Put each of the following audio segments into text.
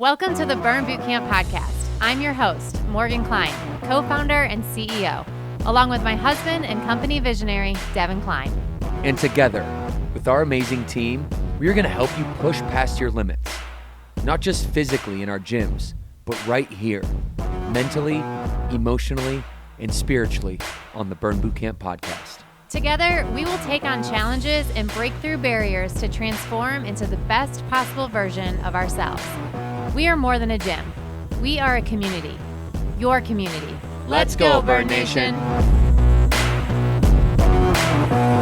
Welcome to the Burn Bootcamp podcast. I'm your host, Morgan Klein, co-founder and CEO, along with my husband and company visionary, Devin Klein. And together, with our amazing team, we are going to help you push past your limits, not just physically in our gyms, but right here, mentally, emotionally, and spiritually on the Burn Bootcamp podcast. Together, we will take on challenges and break through barriers to transform into the best possible version of ourselves. We are more than a gym. We are a community. Your community. Let's go, Burn Nation.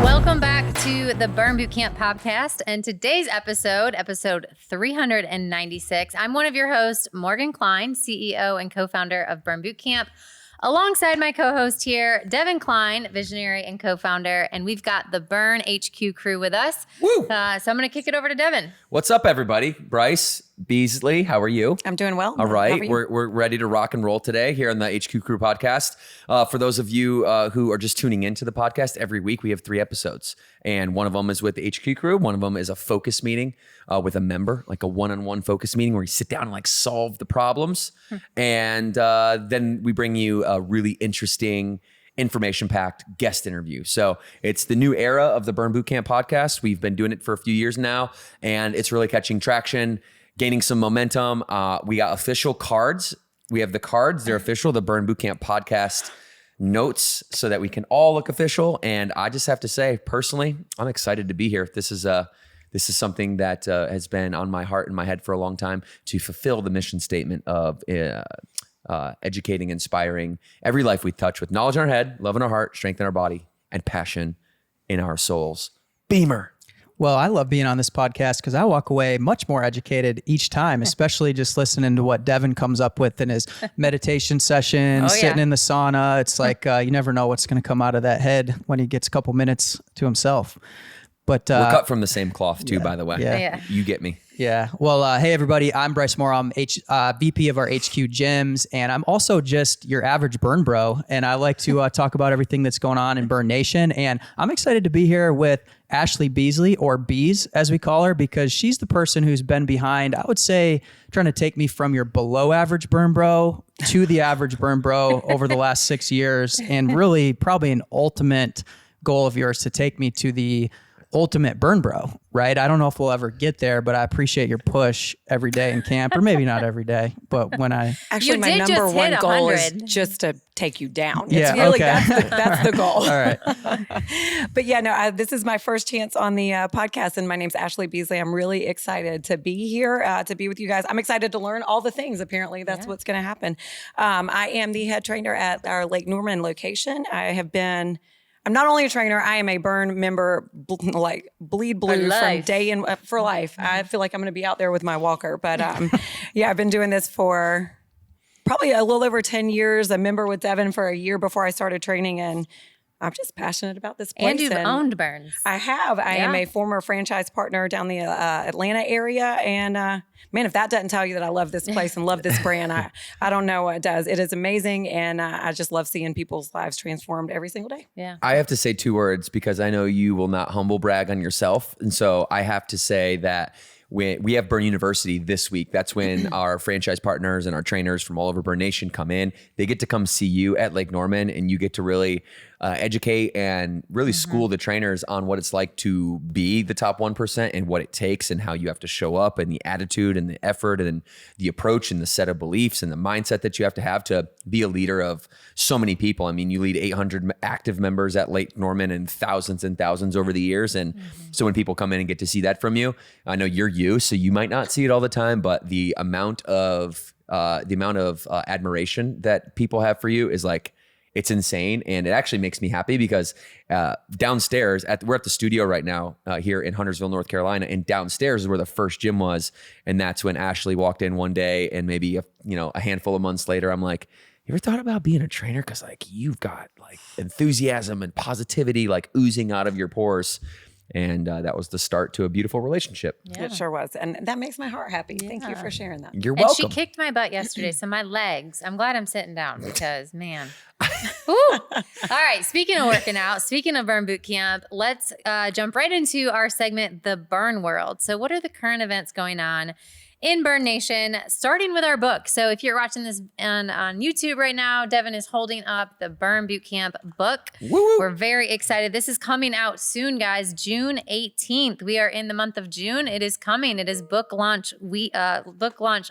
Welcome back to the Burn Bootcamp podcast. And today's episode 396. I'm one of your hosts, Morgan Klein, CEO and co-founder of Burn Bootcamp. Alongside my co-host here, Devin Klein, visionary and co-founder, and we've got the Burn HQ crew with us. Woo! So I'm going to kick it over to Devin. What's up, everybody? Bryce Beasley, how are you? I'm doing well. All right, we're ready to rock and roll today here on the HQ Crew podcast. For those of you who are just tuning into the podcast, every week we have 3 episodes, and one of them is with the HQ Crew. One of them is a focus meeting with a member, like a one-on-one focus meeting where you sit down and like solve the problems, and then we bring you a really interesting, information-packed guest interview. So it's the new era of the Burn Bootcamp podcast. We've been doing it for a few years now, and it's really catching traction, gaining some momentum. We got official cards. We have the cards. They're official, the Burn Bootcamp podcast notes, so that we can all look official. And I just have to say, personally, I'm excited to be here. This is something that has been on my heart and my head for a long time, to fulfill the mission statement of educating, inspiring every life we touch with knowledge in our head, love in our heart, strength in our body, and passion in our souls. Beamer. Well, I love being on this podcast because I walk away much more educated each time, especially just listening to what Devin comes up with in his meditation sessions, sitting in the sauna. It's like you never know what's going to come out of that head when he gets a couple minutes to himself. But we're cut from the same cloth too, by the way. Yeah. You get me. Yeah. Well, hey, everybody. I'm Bryce Moore. I'm VP of our HQ Gyms, and I'm also just your average burn bro. And I like to talk about everything that's going on in Burn Nation. And I'm excited to be here with Ashley Beasley, or Bees, as we call her, because she's the person who's been behind, I would say, trying to take me from your below average burn bro to the average burn bro over the last 6 years. And really probably an ultimate goal of yours to take me to the ultimate burn bro, right? I don't know if we'll ever get there, but I appreciate your push every day in camp, or maybe not every day, but when I... Actually, my number one goal is just to take you down. Yeah, it's really, okay. that's the goal. All right. But yeah, no, this is my first chance on the podcast, and my name's Ashley Beasley. I'm really excited to be here, to be with you guys. I'm excited to learn all the things. Apparently, that's what's going to happen. I am the head trainer at our Lake Norman location. I'm not only a trainer, I am a Burn member, like bleed blue from day in for life. I feel like I'm going to be out there with my walker. But I've been doing this for probably a little over 10 years, a member with Devin for a year before I started training. And I'm just passionate about this place. And you've owned Burns. I have. I am a former franchise partner down the Atlanta area. And man, if that doesn't tell you that I love this place and love this brand, I don't know what does. It is amazing. And I just love seeing people's lives transformed every single day. Yeah. I have to say 2 words, because I know you will not humble brag on yourself. And so I have to say that we have Burn University this week. That's when our franchise partners and our trainers from all over Burn Nation come in. They get to come see you at Lake Norman, and you get to really educate and really school the trainers on what it's like to be the top 1%, and what it takes, and how you have to show up, and the attitude and the effort and the approach and the set of beliefs and the mindset that you have to be a leader of so many people. I mean, you lead 800 active members at Lake Norman and thousands over the years. And so when people come in and get to see that from you, I know you're you, so you might not see it all the time, but the amount of admiration that people have for you is like, it's insane. And it actually makes me happy, because downstairs we're at the studio right now here in Huntersville, North Carolina, and downstairs is where the first gym was. And that's when Ashley walked in one day, and maybe a handful of months later, I'm like, you ever thought about being a trainer? Because like, you've got like enthusiasm and positivity like oozing out of your pores. And that was the start to a beautiful relationship. Yeah. It sure was. And that makes my heart happy. Yeah. Thank you for sharing that. You're welcome. And she kicked my butt yesterday, so my legs, I'm glad I'm sitting down, because, man. All right, speaking of working out, speaking of Burn Bootcamp, let's jump right into our segment, The Burn World. So what are the current events going on in Burn Nation, starting with our book. So if you're watching this on YouTube right now, Devin is holding up the Burn Bootcamp book. Woo-woo. We're very excited. This is coming out soon, guys. June 18th. We are in the month of June. It is coming. It is book launch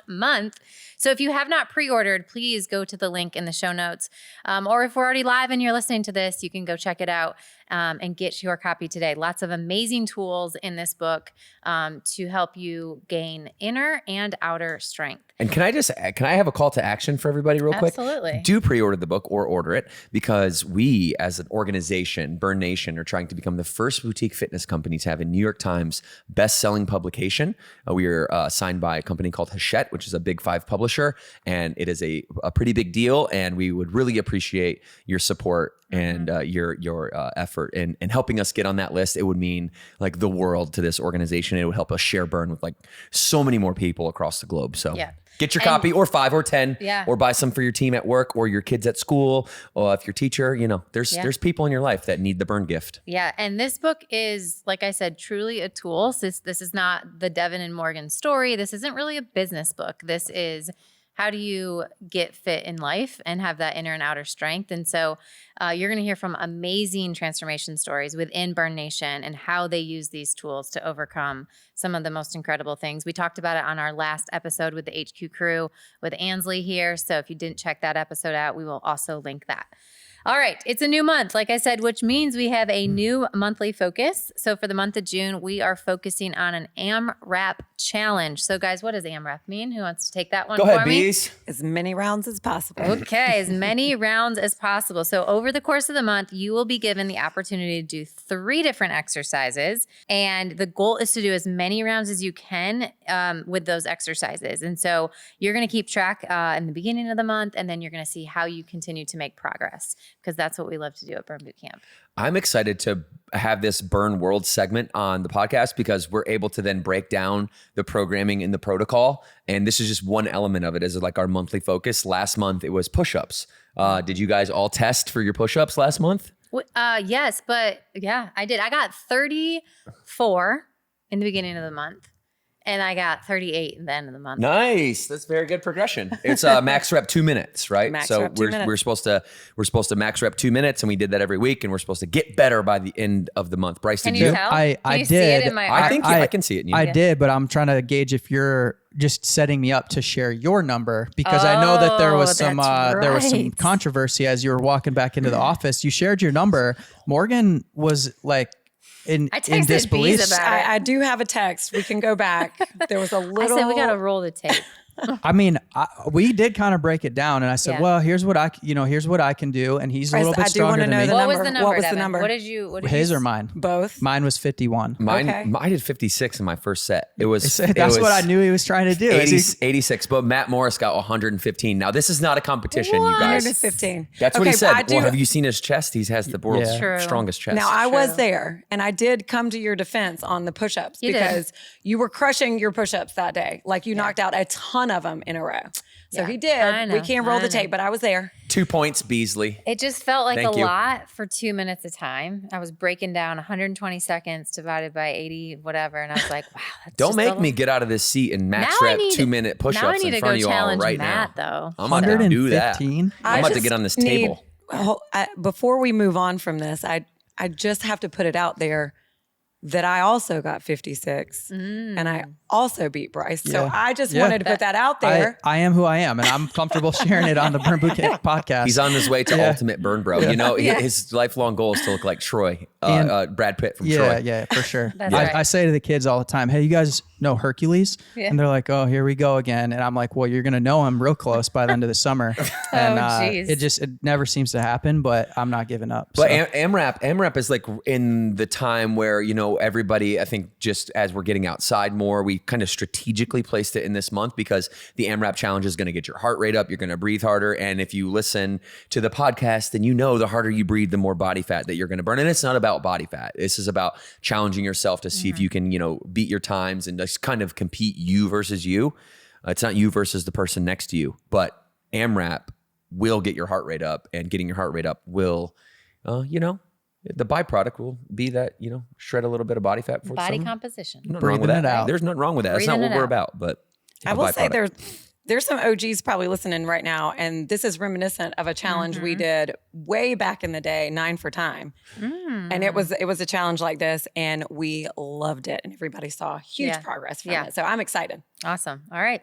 month. So if you have not pre-ordered, please go to the link in the show notes. Or if we're already live and you're listening to this, you can go check it out and get your copy today. Lots of amazing tools in this book to help you gain inner and outer strength. And can I have a call to action for everybody real quick? Absolutely. Do pre-order the book or order it, because we as an organization, Burn Nation, are trying to become the first boutique fitness company to have a New York Times best-selling publication. We are signed by a company called Hachette, which is a Big 5 publisher, and it is a pretty big deal, and we would really appreciate your support and your effort in helping us get on that list. It would mean like the world to this organization. It would help us share Burn with like so many more people across the globe. So get your copy, or 5 or 10, or buy some for your team at work or your kids at school. Or if your teacher, there's people in your life that need the Burn gift. Yeah. And this book is, like I said, truly a tool. This is not the Devin and Morgan story. This isn't really a business book. This is how do you get fit in life and have that inner and outer strength? And so you're going to hear from amazing transformation stories within Burn Nation and how they use these tools to overcome some of the most incredible things. We talked about it on our last episode with the HQ crew with Ansley here. So if you didn't check that episode out, we will also link that. All right. It's a new month, like I said, which means we have a new monthly focus. So for the month of June, we are focusing on an AMRAP challenge. So guys, what does AMRAP mean? Who wants to take that one Go for ahead, me? bees. As many rounds as possible. Okay, as many rounds as possible. So over the course of the month, you will be given the opportunity to do 3 different exercises. And the goal is to do as many rounds as you can with those exercises. And so you're going to keep track in the beginning of the month, and then you're going to see how you continue to make progress, because that's what we love to do at Burn Bootcamp. I'm excited to have this Burn World segment on the podcast, because we're able to then break down the programming and the protocol. And this is just one element of it, as like our monthly focus. Last month, it was push-ups. Did you guys all test for your push-ups last month? Yes, but yeah, I did. I got 34 in the beginning of the month. And I got 38 at the end of the month. Nice. That's very good progression. It's max rep 2 minutes, right? Max so rep 2 minutes. we're supposed to max rep 2 minutes, and we did that every week, and we're supposed to get better by the end of the month. Bryce, Can did you you? tell? I Can you did. see it in my I art? think I can see it in you. I did, but I'm trying to gauge if you're just setting me up to share your number, because I know that there was some right. controversy as you were walking back into the office. You shared your number. Morgan was like in texted disbelief. Bees about it. I do have a text. We can go back. There was a I little. said we got to roll the tape. I mean, we did kind of break it down, and I said, Yeah. "Well, here's what I can do," and he's a little bit I do want stronger to than know me. the What number. was the number? What was the Devin? number? What did you? His or mine? Both. Mine was 51. Okay. I did 56 in my first set. That's That's what I knew he was trying to do. 86, but Matt Morris got 115. Now, this is not a competition, you guys. 115. That's what Okay, he said. but I do- Well, have you seen his chest? He has the world's Yeah. True. strongest chest. Now, I was True. there, and I did come to your defense on the push-ups, You did. because you were crushing your push-ups that day. Like, you knocked out a ton of them in a row. So Yeah. he did. I know. We can't roll I the know. tape, but I was there. 2 points, Beasley. It just felt like Thank a you. lot for 2 minutes of time. I was breaking down 120 seconds divided by 80, whatever, and I was like, "Wow, that's Don't just make a me lot." get out of this seat and max Now I rep need- 2 minute Now I push-ups need in to front go of you all challenge right Matt, now. though. I'm about to do that. 115. I'm I about to just get on this need- table. Before we move on from this, I just have to put it out there that I also got 56, and I also beat Bryce. So Yeah. I just Yeah. wanted to put that out there. I am who I am, and I'm comfortable sharing it on the Burn Bootcamp podcast. He's on his way to ultimate burn bro. You know, Yeah. his lifelong goal is to look like Troy, And- Brad Pitt from yeah, Troy. yeah, for sure. That's right. I say to the kids all the time, "Hey, you guys know Hercules?" Yeah. And they're like, "Oh, here we go again." And I'm like, "Well, you're gonna know him real close by the end of the summer." And geez. it never seems to happen, but I'm not giving up. But So. AMRAP is like in the time where, everybody, I think just as we're getting outside more, we kind of strategically placed it in this month, because the AMRAP challenge is going to get your heart rate up. You're going to breathe harder. And if you listen to the podcast, then the harder you breathe, the more body fat that you're going to burn. And it's not about body fat. This is about challenging yourself to see if you can, beat your times and just kind of compete you versus you. It's not you versus the person next to you, but AMRAP will get your heart rate up, and getting your heart rate up will, the byproduct will be that, shred a little bit of body fat for Body some. composition. Nothing wrong with Breathing that. it out. There's nothing wrong with that. That's not Breathing what it we're out. about, but I will say there's some OGs probably listening right now, and this is reminiscent of a challenge we did way back in the day, 9 for Time. And it was a challenge like this, and we loved it, and everybody saw huge progress from it. So I'm excited. Awesome. All right.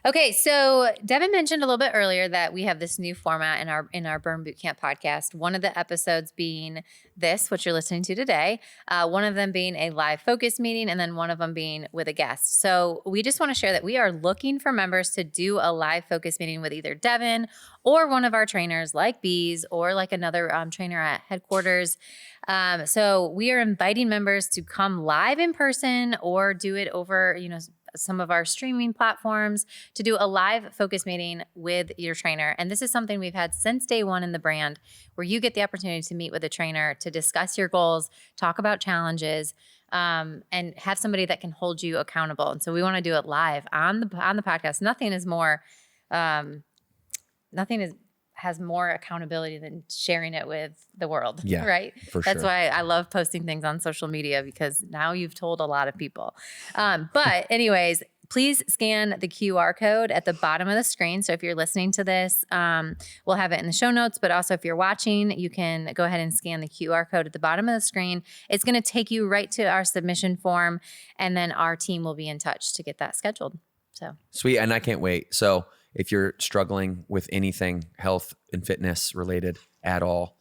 Okay, so Devin mentioned a little bit earlier that we have this new format in our Burn Bootcamp podcast. One of the episodes being this, what you're listening to today, one of them being a live focus meeting, and then one of them being with a guest. So we just want to share that we are looking for members to do a live focus meeting with either Devin or one of our trainers like Bees or like another trainer at headquarters. So we are inviting members to come live in person or do it over, some of our streaming platforms to do a live focus meeting with your trainer. And this is something we've had since day one in the brand, where you get the opportunity to meet with a trainer to discuss your goals, talk about challenges, and have somebody that can hold you accountable. And so we want to do it live on the podcast. Nothing has more accountability than sharing it with the world. Yeah, right. For That's sure. why I love posting things on social media, because now you've told a lot of people. But anyways, please scan the QR code at the bottom of the screen. So if you're listening to this, we'll have it in the show notes, but also if you're watching, you can go ahead and scan the QR code at the bottom of the screen. It's going to take you right to our submission form, and then our team will be in touch to get that scheduled. So Sweet. And I can't wait. So if you're struggling with anything health and fitness related at all,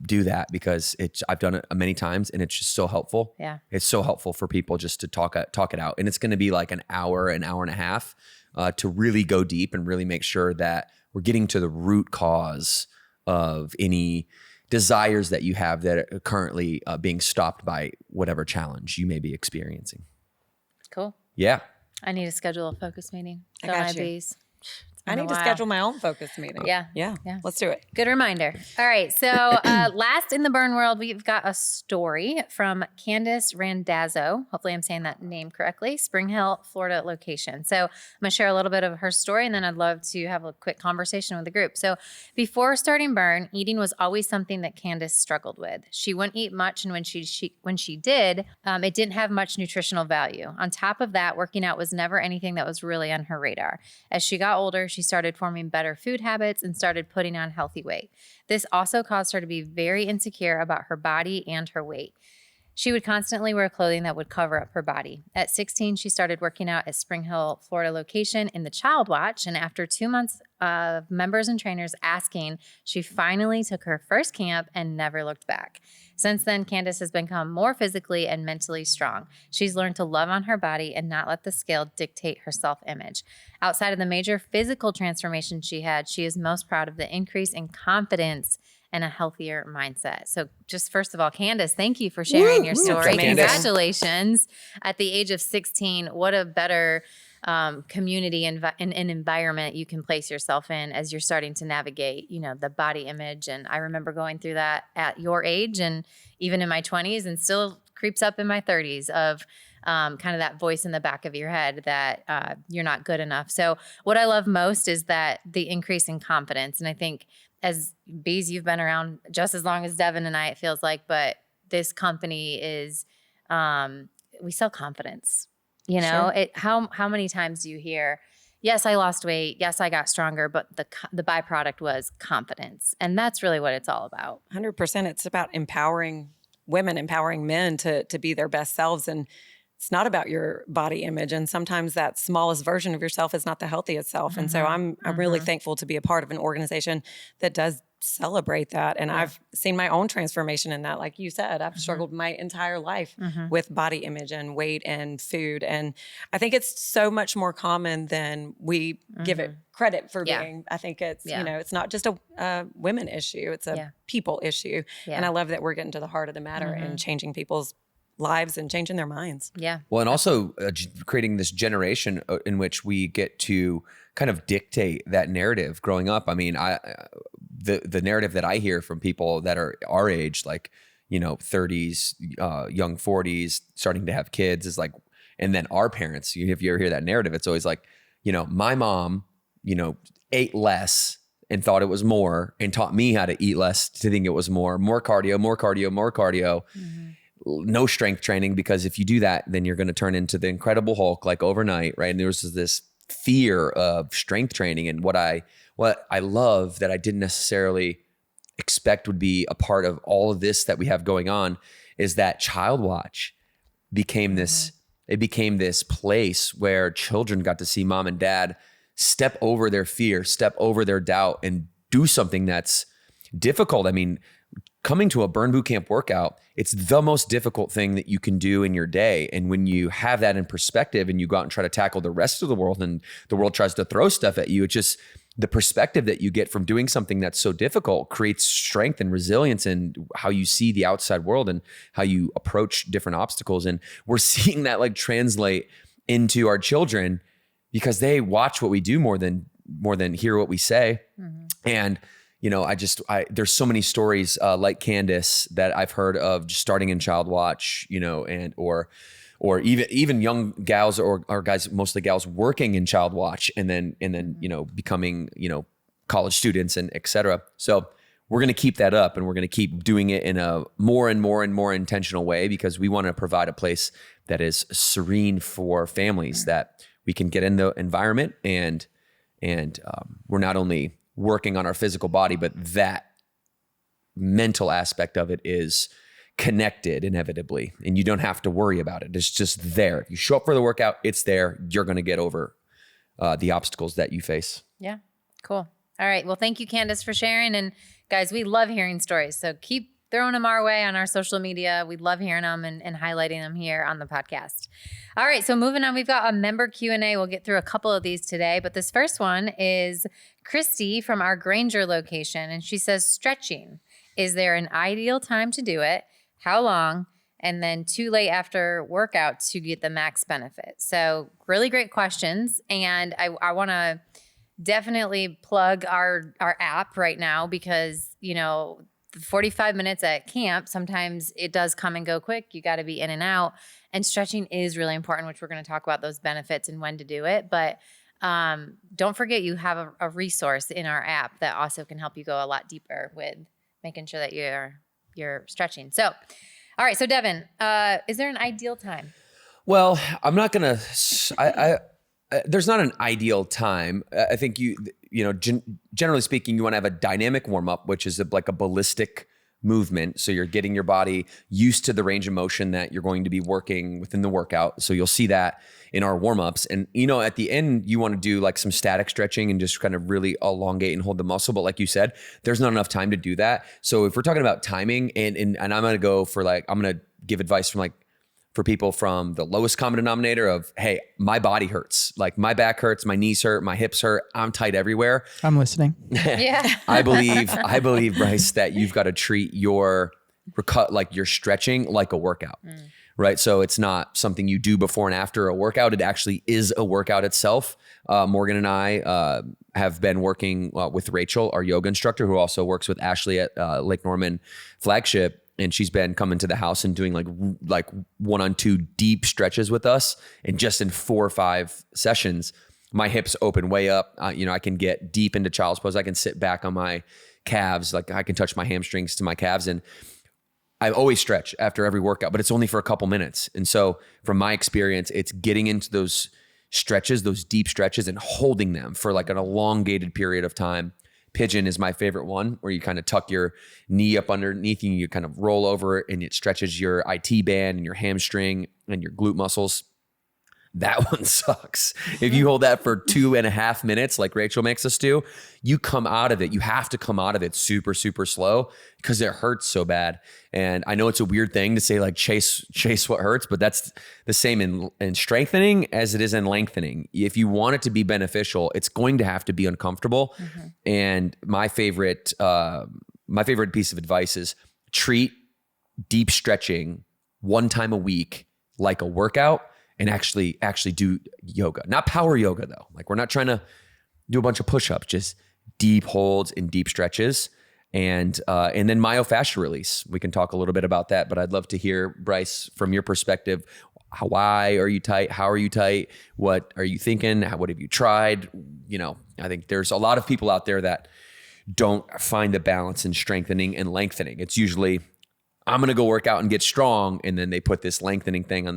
do that, because I've done it many times and it's just so helpful. Yeah. It's so helpful for people just to talk it out. And it's going to be like an hour and a half to really go deep and really make sure that we're getting to the root cause of any desires that you have that are currently being stopped by whatever challenge you may be experiencing. cool. Yeah. I need to schedule a focus meeting. I got you. Bees. I need to schedule my own focus meeting. Yeah. Yeah. Let's do it. Good reminder. All right. So last in the burn world, we've got a story from Candace Randazzo. Hopefully I'm saying that name correctly. Spring Hill, Florida location. So I'm going to share a little bit of her story, and then I'd love to have a quick conversation with the group. So before starting burn, eating was always something that Candace struggled with. She wouldn't eat much, and when she did, it didn't have much nutritional value. On top of that, working out was never anything that was really on her radar. As she got older, she started forming better food habits and started putting on healthy weight. This also caused her to be very insecure about her body and her weight. She would constantly wear clothing that would cover up her body. At 16, she started working out at Spring Hill, Florida location in the Child Watch. And after 2 months of members and trainers asking, she finally took her first camp and never looked back. Since then, Candace has become more physically and mentally strong. She's learned to love on her body and not let the scale dictate her self-image. Outside of the major physical transformation she had, she is most proud of the increase in confidence and a healthier mindset. So just first of all, Candace, thank you for sharing your story. Congratulations. At the age of 16, what a better community and environment you can place yourself in as you're starting to navigate, the body image. And I remember going through that at your age and even in my 20s, and still creeps up in my 30s of kind of that voice in the back of your head that you're not good enough. So what I love most is that the increase in confidence. And I think as Bees, you've been around just as long as Devin and I, it feels like, but this company is, we sell confidence, Sure. How many times do you hear, yes, I lost weight. Yes, I got stronger, but the byproduct was confidence. And that's really what it's all about. 100%. It's about empowering women, empowering men to be their best selves. And it's not about your body image. And sometimes that smallest version of yourself is not the healthiest self. And so I'm really thankful to be a part of an organization that does celebrate that. And I've seen my own transformation in that. Like you said, I've struggled my entire life with body image and weight and food. And I think it's so much more common than we give it credit for being. I think it's, it's not just a women issue. It's a people issue. And I love that we're getting to the heart of the matter and changing people's lives and changing their minds. Yeah. Well, and also creating this generation in which we get to kind of dictate that narrative growing up. I mean, the narrative that I hear from people that are our age, like, 30s, young 40s, starting to have kids is like, and then our parents, if you ever hear that narrative, it's always like, my mom, ate less and thought it was more and taught me how to eat less to think it was more cardio. no strength training, because if you do that, then you're going to turn into the Incredible Hulk like overnight, right? And there was this fear of strength training, and what I love that I didn't necessarily expect would be a part of all of this that we have going on is that Child Watch became this. It became this place where children got to see mom and dad step over their fear, step over their doubt, and do something that's difficult. I mean, coming to a burn boot camp workout, it's the most difficult thing that you can do in your day. And when you have that in perspective and you go out and try to tackle the rest of the world and the world tries to throw stuff at you, it's just the perspective that you get from doing something that's so difficult creates strength and resilience in how you see the outside world and how you approach different obstacles. And we're seeing that like translate into our children because they watch what we do more than hear what we say. And you know, there's so many stories like Candace that I've heard of just starting in Child Watch, you know, and or even young gals or guys, mostly gals, working in Child Watch and then you know, becoming, you know, college students and et cetera. So we're going to keep that up, and we're going to keep doing it in a more and more and more intentional way, because we want to provide a place that is serene for families, that we can get in the environment and we're not only working on our physical body, but that mental aspect of it is connected inevitably, and you don't have to worry about it. It's just there. If you show up for the workout, it's there. You're going to get over the obstacles that you face. Yeah, cool. All right. Well, thank you, Candace, for sharing. And guys, we love hearing stories. So keep throwing them our way on our social media. We love hearing them and highlighting them here on the podcast. All right. So moving on, we've got a member Q&A. We'll get through a couple of these today, but this first one is Christy from our Granger location. And she says, stretching. Is there an ideal time to do it? How long? And then too late after workout to get the max benefit? So really great questions. And I want to definitely plug our app right now, because, you know, 45 minutes at camp, sometimes it does come and go quick. You got to be in and out. And stretching is really important, which we're going to talk about those benefits and when to do it. But don't forget, you have a resource in our app that also can help you go a lot deeper with making sure that you're stretching. So, all right. So Devin, is there an ideal time? Well, I'm not going to, there's not an ideal time. I think generally speaking, you want to have a dynamic warm up, which is like a ballistic movement. So you're getting your body used to the range of motion that you're going to be working within the workout. So you'll see that in our warm ups. And, you know, at the end, you want to do like some static stretching and just kind of really elongate and hold the muscle. But like you said, there's not enough time to do that. So if we're talking about timing, and I'm going to go for I'm going to give advice from for people from the lowest common denominator of, hey, my body hurts. Like my back hurts, my knees hurt, my hips hurt. I'm tight everywhere. I'm listening. Yeah. I believe, Bryce, that you've got to treat your stretching like a workout, right? So it's not something you do before and after a workout. It actually is a workout itself. Morgan and I have been working with Rachel, our yoga instructor, who also works with Ashley at Lake Norman Flagship. And she's been coming to the house and doing like 1-on-2 deep stretches with us. And just in 4 or 5 sessions, my hips open way up. I can get deep into child's pose. I can sit back on my calves. Like I can touch my hamstrings to my calves. And I always stretch after every workout, but it's only for a couple minutes. And so from my experience, it's getting into those stretches, those deep stretches, and holding them for like an elongated period of time. Pigeon is my favorite one, where you kind of tuck your knee up underneath you, you kind of roll over and it stretches your IT band and your hamstring and your glute muscles. That one sucks. If you hold that for 2.5 minutes, like Rachel makes us do, you come out of it. You have to come out of it super, super slow because it hurts so bad. And I know it's a weird thing to say, like chase what hurts, but that's the same in strengthening as it is in lengthening. If you want it to be beneficial, it's going to have to be uncomfortable. Mm-hmm. And my favorite piece of advice is treat deep stretching 1 time a week like a workout. And actually do yoga, not power yoga though. Like we're not trying to do a bunch of push-ups, just deep holds and deep stretches, and then myofascial release. We can talk a little bit about that, but I'd love to hear, Bryce, from your perspective. Why are you tight? How are you tight? What are you thinking? What have you tried? I think there's a lot of people out there that don't find the balance in strengthening and lengthening. It's usually I'm going to go work out and get strong. And then they put this lengthening thing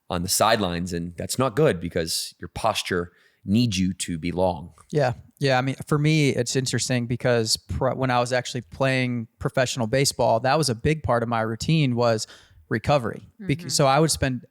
on the sidelines, and that's not good because your posture needs you to be long. Yeah. Yeah. I mean, for me, it's interesting because when I was actually playing professional baseball, that was a big part of my routine was recovery. So I would spend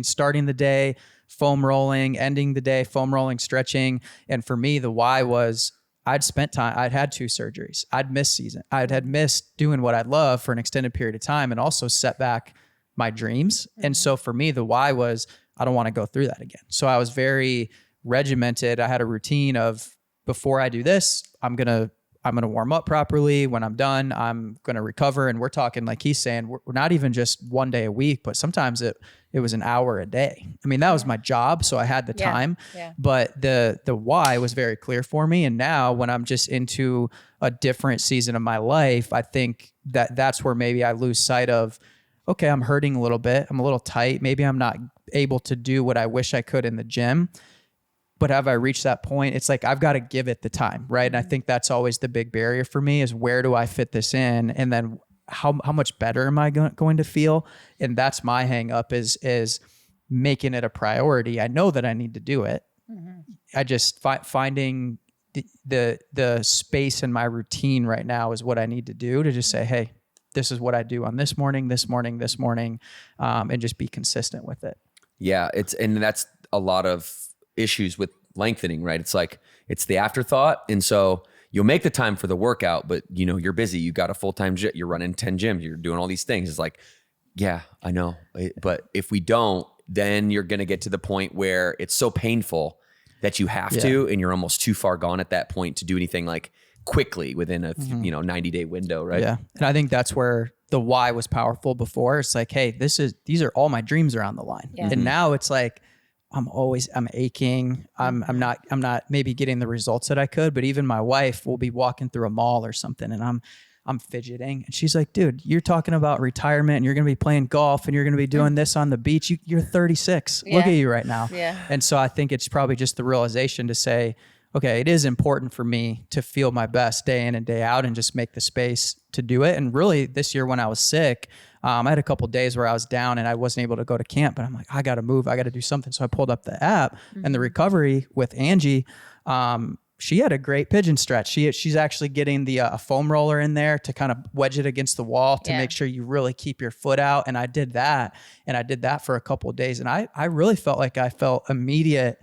starting the day, foam rolling, ending the day, foam rolling, stretching. And for me, the why was I'd had 2 surgeries. I'd missed season. Had missed doing what I love for an extended period of time and also set back my dreams. And so for me, the why was I don't want to go through that again. So I was very regimented. I had a routine of before I do this, I'm going to warm up properly. When I'm done, I'm going to recover. And we're talking, like he's saying, we're not even just one day a week, but sometimes it was an hour a day. I mean, that was my job. So I had the time, but the why was very clear for me. And now when I'm just into a different season of my life, I think that's where maybe I lose sight of, okay, I'm hurting a little bit. I'm a little tight. Maybe I'm not able to do what I wish I could in the gym. But have I reached that point? It's like, I've got to give it the time, right? And I think that's always the big barrier for me is where do I fit this in? And then how much better am I going to feel? And that's my hang up is making it a priority. I know that I need to do it. I just finding the space in my routine right now is what I need to do to just say, hey, this is what I do on this morning, and just be consistent with it. Yeah. And that's a lot of issues with lengthening, right? It's like, it's the afterthought. And so you'll make the time for the workout, but you're busy. You got a full-time gym, you're running 10 gyms, you're doing all these things. It's like, yeah, I know. But if we don't, then you're going to get to the point where it's so painful that you have to, and you're almost too far gone at that point to do anything like quickly within a 90-day window, right? Yeah. And I think that's where the why was powerful before. It's like, hey, these are all my dreams are on the line. Yeah. And now it's like, I'm aching. I'm not maybe getting the results that I could, but even my wife will be walking through a mall or something and I'm fidgeting. And she's like, dude, you're talking about retirement and you're going to be playing golf and you're going to be doing this on the beach. You're 36. Yeah. Look at you right now. Yeah. And so I think it's probably just the realization to say, okay, it is important for me to feel my best day in and day out and just make the space to do it. And really this year when I was sick, I had a couple of days where I was down and I wasn't able to go to camp, but I'm like, I got to move. I got to do something. So I pulled up the app and the recovery with Angie. She had a great pigeon stretch. She's actually getting the a foam roller in there to kind of wedge it against the wall to make sure you really keep your foot out. And I did that. And I did that for a couple of days. And I really felt like I felt immediate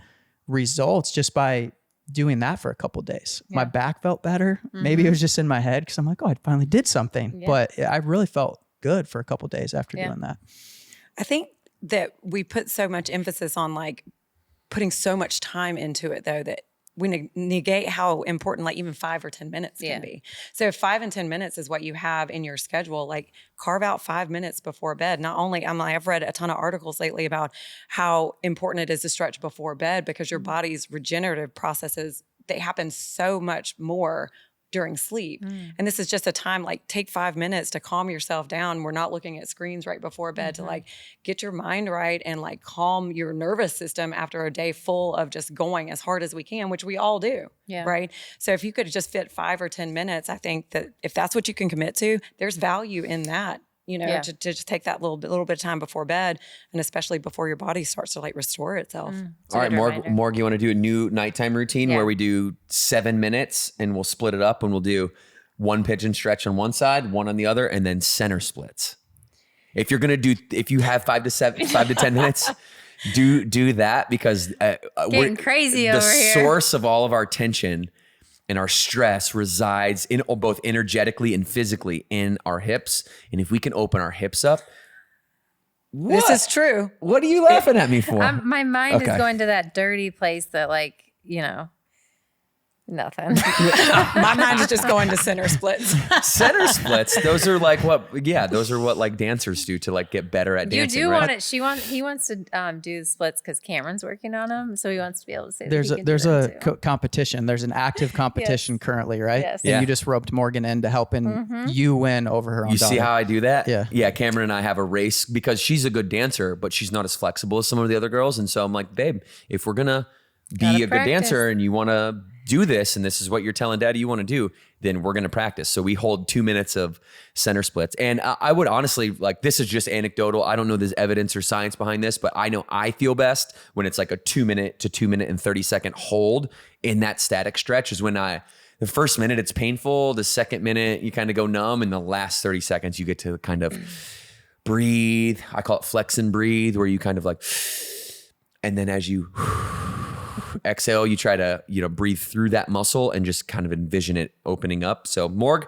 results just by doing that for a couple of days. My back felt better. Maybe it was just in my head because I'm like, oh, I finally did something. But I really felt good for a couple of days after doing that. I think that we put so much emphasis on like putting so much time into it though, that we negate how important like even 5 or 10 minutes can be. So if 5 and 10 minutes is what you have in your schedule, like carve out 5 minutes before bed. Not only, I've read a ton of articles lately about how important it is to stretch before bed because your body's regenerative processes, they happen so much more during sleep. And this is just a time, like take 5 minutes to calm yourself down. We're not looking at screens right before bed to like get your mind right and like calm your nervous system after a day full of just going as hard as we can, which we all do. Yeah. Right. So if you could just fit 5 or 10 minutes, I think that if that's what you can commit to, there's value in that. To just take that little bit of time before bed, and especially before your body starts to like restore itself. All right, Morg, you want to do a new nighttime routine where we do 7 minutes and we'll split it up and we'll do one pigeon stretch on one side, one on the other, and then center splits. If you have 5 to 10 minutes, do that because getting crazy over here. The source of all of our tension and our stress resides in both energetically and physically in our hips. And if we can open our hips up, this is true. What are you laughing at me for? My mind is going to that dirty place that nothing. My mind is just going to center splits. Center splits. Those are like those are what like dancers do to like get better at dancing. You do right? want it. He wants to do the splits because Cameron's working on them. So he wants to be able to say there's a competition. There's an active competition currently, right? Yes. And you just roped Morgan into helping you win over her own daughter. See how I do that? Yeah. Yeah. Cameron and I have a race because she's a good dancer, but she's not as flexible as some of the other girls. And so I'm like, babe, if we're going to be a good dancer and you want to do this and this is what you're telling daddy you want to do, then we're going to practice. So we hold 2 minutes of center splits. And I would honestly, like, this is just anecdotal. I don't know there's evidence or science behind this, but I know I feel best when it's like a 2 minute to 2 minute and 30 second hold in that static stretch is when the first minute it's painful. The second minute you kind of go numb, and the last 30 seconds you get to kind of breathe. I call it flex and breathe, where you kind of like, and then as you exhale, you try to, breathe through that muscle and just kind of envision it opening up. So Morg,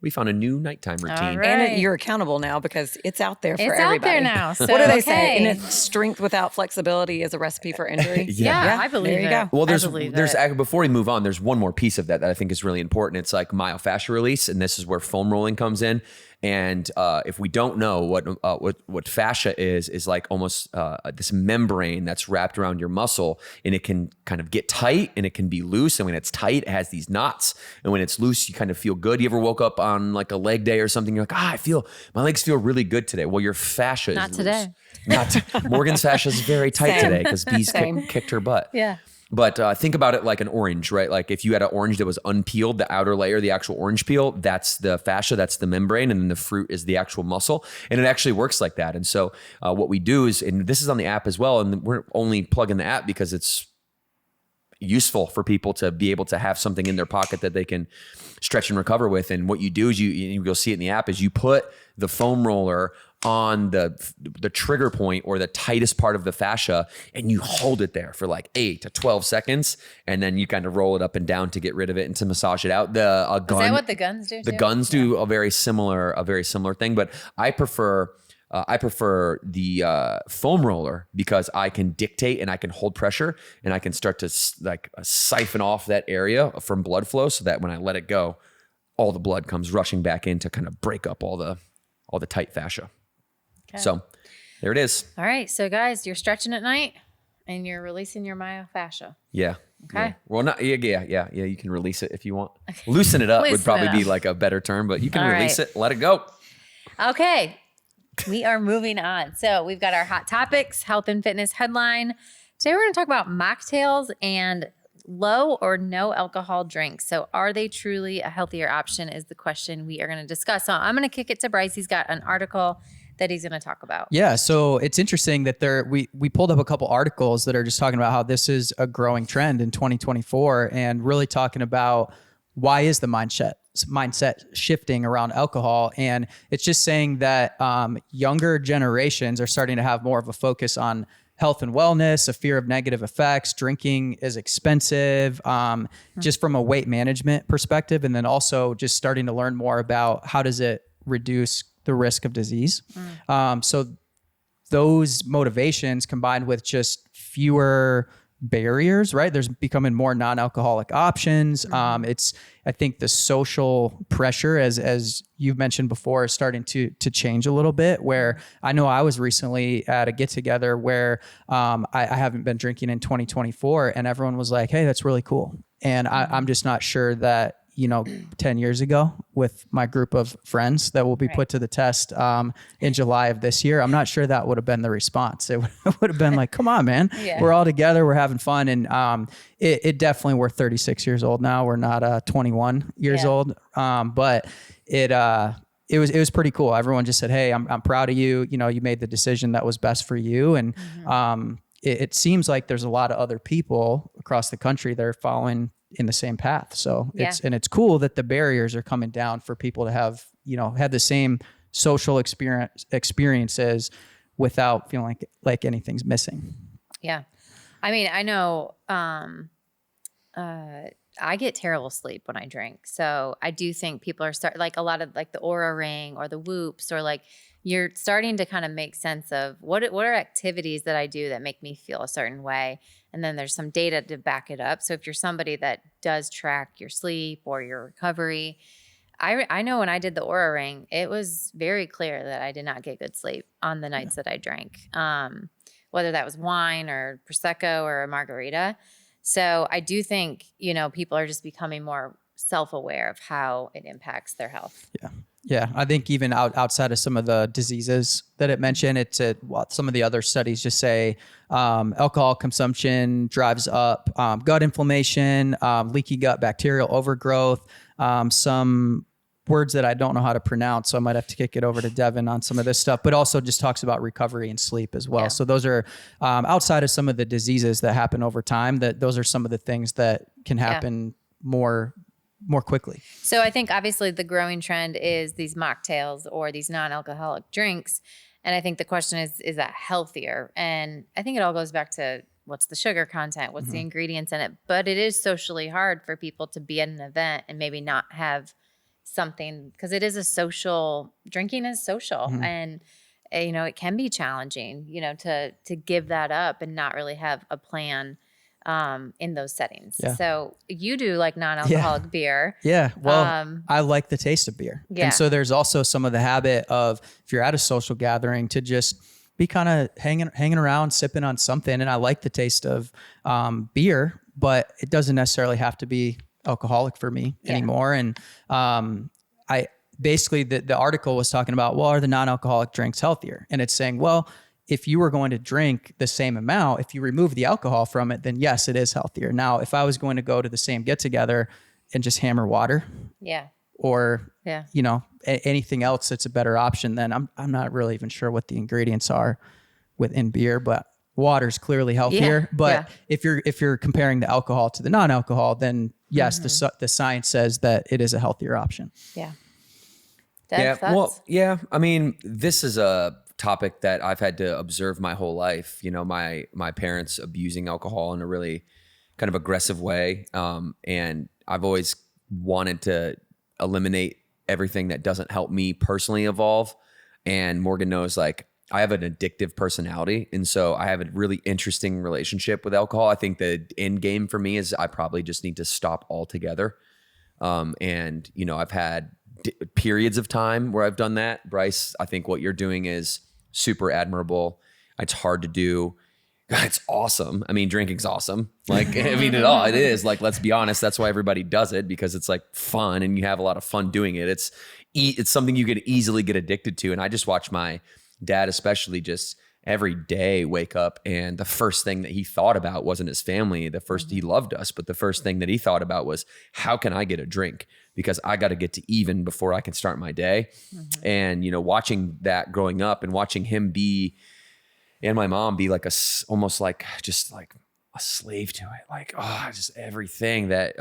we found a new nighttime routine. right. And you're accountable now because it's out there for It's everybody. out there now. So, What do they say? okay. And strength without flexibility is a recipe for injury. Yeah, I believe there you it. go. Well, I believe it. before we move on, there's one more piece of that I think is really important. It's like myofascial release, and this is where foam rolling comes in. And if we don't know what fascia is like almost this membrane that's wrapped around your muscle, and it can kind of get tight and it can be loose. And when it's tight, it has these knots. And when it's loose, you kind of feel good. You ever woke up on like a leg day or something? You're like, my legs feel really good today. Well, your fascia is Not loose. today. Morgan's fascia is very tight Same. today because bees kicked her butt. Yeah. But think about it like an orange, right? Like if you had an orange that was unpeeled, the outer layer, the actual orange peel, that's the fascia, that's the membrane, and then the fruit is the actual muscle. And it actually works like that. And so what we do is, and this is on the app as well, and we're only plugging the app because it's useful for people to be able to have something in their pocket that they can stretch and recover with. And what you do is you'll see it in the app is you put the foam roller on the trigger point or the tightest part of the fascia, and you hold it there for like 8 to 12 seconds, and then you kind of roll it up and down to get rid of it and to massage it out. Is that what the guns do? The too? guns do a very similar thing, but I prefer the foam roller because I can dictate and I can hold pressure and I can start to siphon off that area from blood flow, so that when I let it go, all the blood comes rushing back in to kind of break up all the tight fascia. Okay. So there it is. All right. So guys, you're stretching at night and you're releasing your myofascia. Yeah. Okay. Yeah. Well, not yeah. You can release it if you want. Loosen it up would Loosen probably it be up. like a better term, but you can All release right. it, let it go. Okay. We are moving on. So we've got our hot topics, health and fitness headline. Today we're going to talk about mocktails and low or no alcohol drinks. So are they truly a healthier option is the question we are going to discuss. So I'm going to kick it to Bryce. He's got an article that he's going to talk about. Yeah, so it's interesting that we pulled up a couple articles that are just talking about how this is a growing trend in 2024 and really talking about why is the mindset shifting around alcohol. And it's just saying that younger generations are starting to have more of a focus on health and wellness, a fear of negative effects. Drinking is expensive, just from a weight management perspective. And then also just starting to learn more about how does it reduce the risk of disease. So those motivations combined with just fewer barriers, right? There's becoming more non-alcoholic options. I think the social pressure, as you've mentioned before, is starting to change a little bit, where I know I was recently at a get together where I haven't been drinking in 2024 and everyone was like, hey, that's really cool. And I'm just not sure that, 10 years ago with my group of friends that will be put to the test in July of this year, I'm not sure that would have been the response. It would have been like, come on, man, we're all together, we're having fun. And it definitely, we're 36 years old now. We're not 21 years old. But it was pretty cool. Everyone just said, hey, I'm proud of you. You made the decision that was best for you. And it seems like there's a lot of other people across the country that are following in the same path. So it's cool that the barriers are coming down for people to have the same social experiences without feeling like anything's missing. Yeah. I mean, I know I get terrible sleep when I drink. So I do think people are like a lot of like the Aura Ring or the Whoops, or like you're starting to kind of make sense of what are activities that I do that make me feel a certain way. And then there's some data to back it up. So if you're somebody that does track your sleep or your recovery, I know when I did the Aura Ring, it was very clear that I did not get good sleep on the nights that I drank, whether that was wine or Prosecco or a margarita. So I do think, people are just becoming more self-aware of how it impacts their health. Yeah. Yeah, I think even outside of some of the diseases that it mentioned, some of the other studies just say alcohol consumption drives up gut inflammation, leaky gut bacterial overgrowth, some words that I don't know how to pronounce, so I might have to kick it over to Devin on some of this stuff, but also just talks about recovery and sleep as well. Yeah. So those are outside of some of the diseases that happen over time, that those are some of the things that can happen more quickly. So I think obviously the growing trend is these mocktails or these non-alcoholic drinks. And I think the question is that healthier? And I think it all goes back to what's the sugar content, what's the ingredients in it. But it is socially hard for people to be at an event and maybe not have something, because it is a social, drinking is social. And, it can be challenging, to give that up and not really have a plan in those settings. Yeah. So you do like non-alcoholic beer. Yeah. Well, I like the taste of beer. Yeah. And so there's also some of the habit of, if you're at a social gathering, to just be kind of hanging around, sipping on something. And I like the taste of beer, but it doesn't necessarily have to be alcoholic for me anymore. And I basically, the article was talking about, well, are the non-alcoholic drinks healthier? And it's saying, well, if you were going to drink the same amount, if you remove the alcohol from it, then yes, it is healthier. Now, if I was going to go to the same get together and just hammer water, or anything else that's a better option, then I'm not really even sure what the ingredients are within beer, but water's clearly healthier. But if you're comparing the alcohol to the non-alcohol, then yes, the science says that it is a healthier option. Yeah. I mean, this is a topic that I've had to observe my whole life. My parents abusing alcohol in a really kind of aggressive way. And I've always wanted to eliminate everything that doesn't help me personally evolve. And Morgan knows, like, I have an addictive personality. And so I have a really interesting relationship with alcohol. I think the end game for me is I probably just need to stop altogether. And I've had periods of time where I've done that. Bryce, I think what you're doing is super admirable. It's hard to do. It's awesome. I mean, drinking's awesome. Like, it is. Like, let's be honest. That's why everybody does it, because it's like fun and you have a lot of fun doing it. It's something you could easily get addicted to. And I just watch my dad, especially, just every day wake up, and the first thing that he thought about wasn't his family. He loved us, but the first thing that he thought about was, how can I get a drink? Because I got to get to even before I can start my day. And, watching that growing up and watching him and my mom be like almost like just like a slave to it. Like, just everything that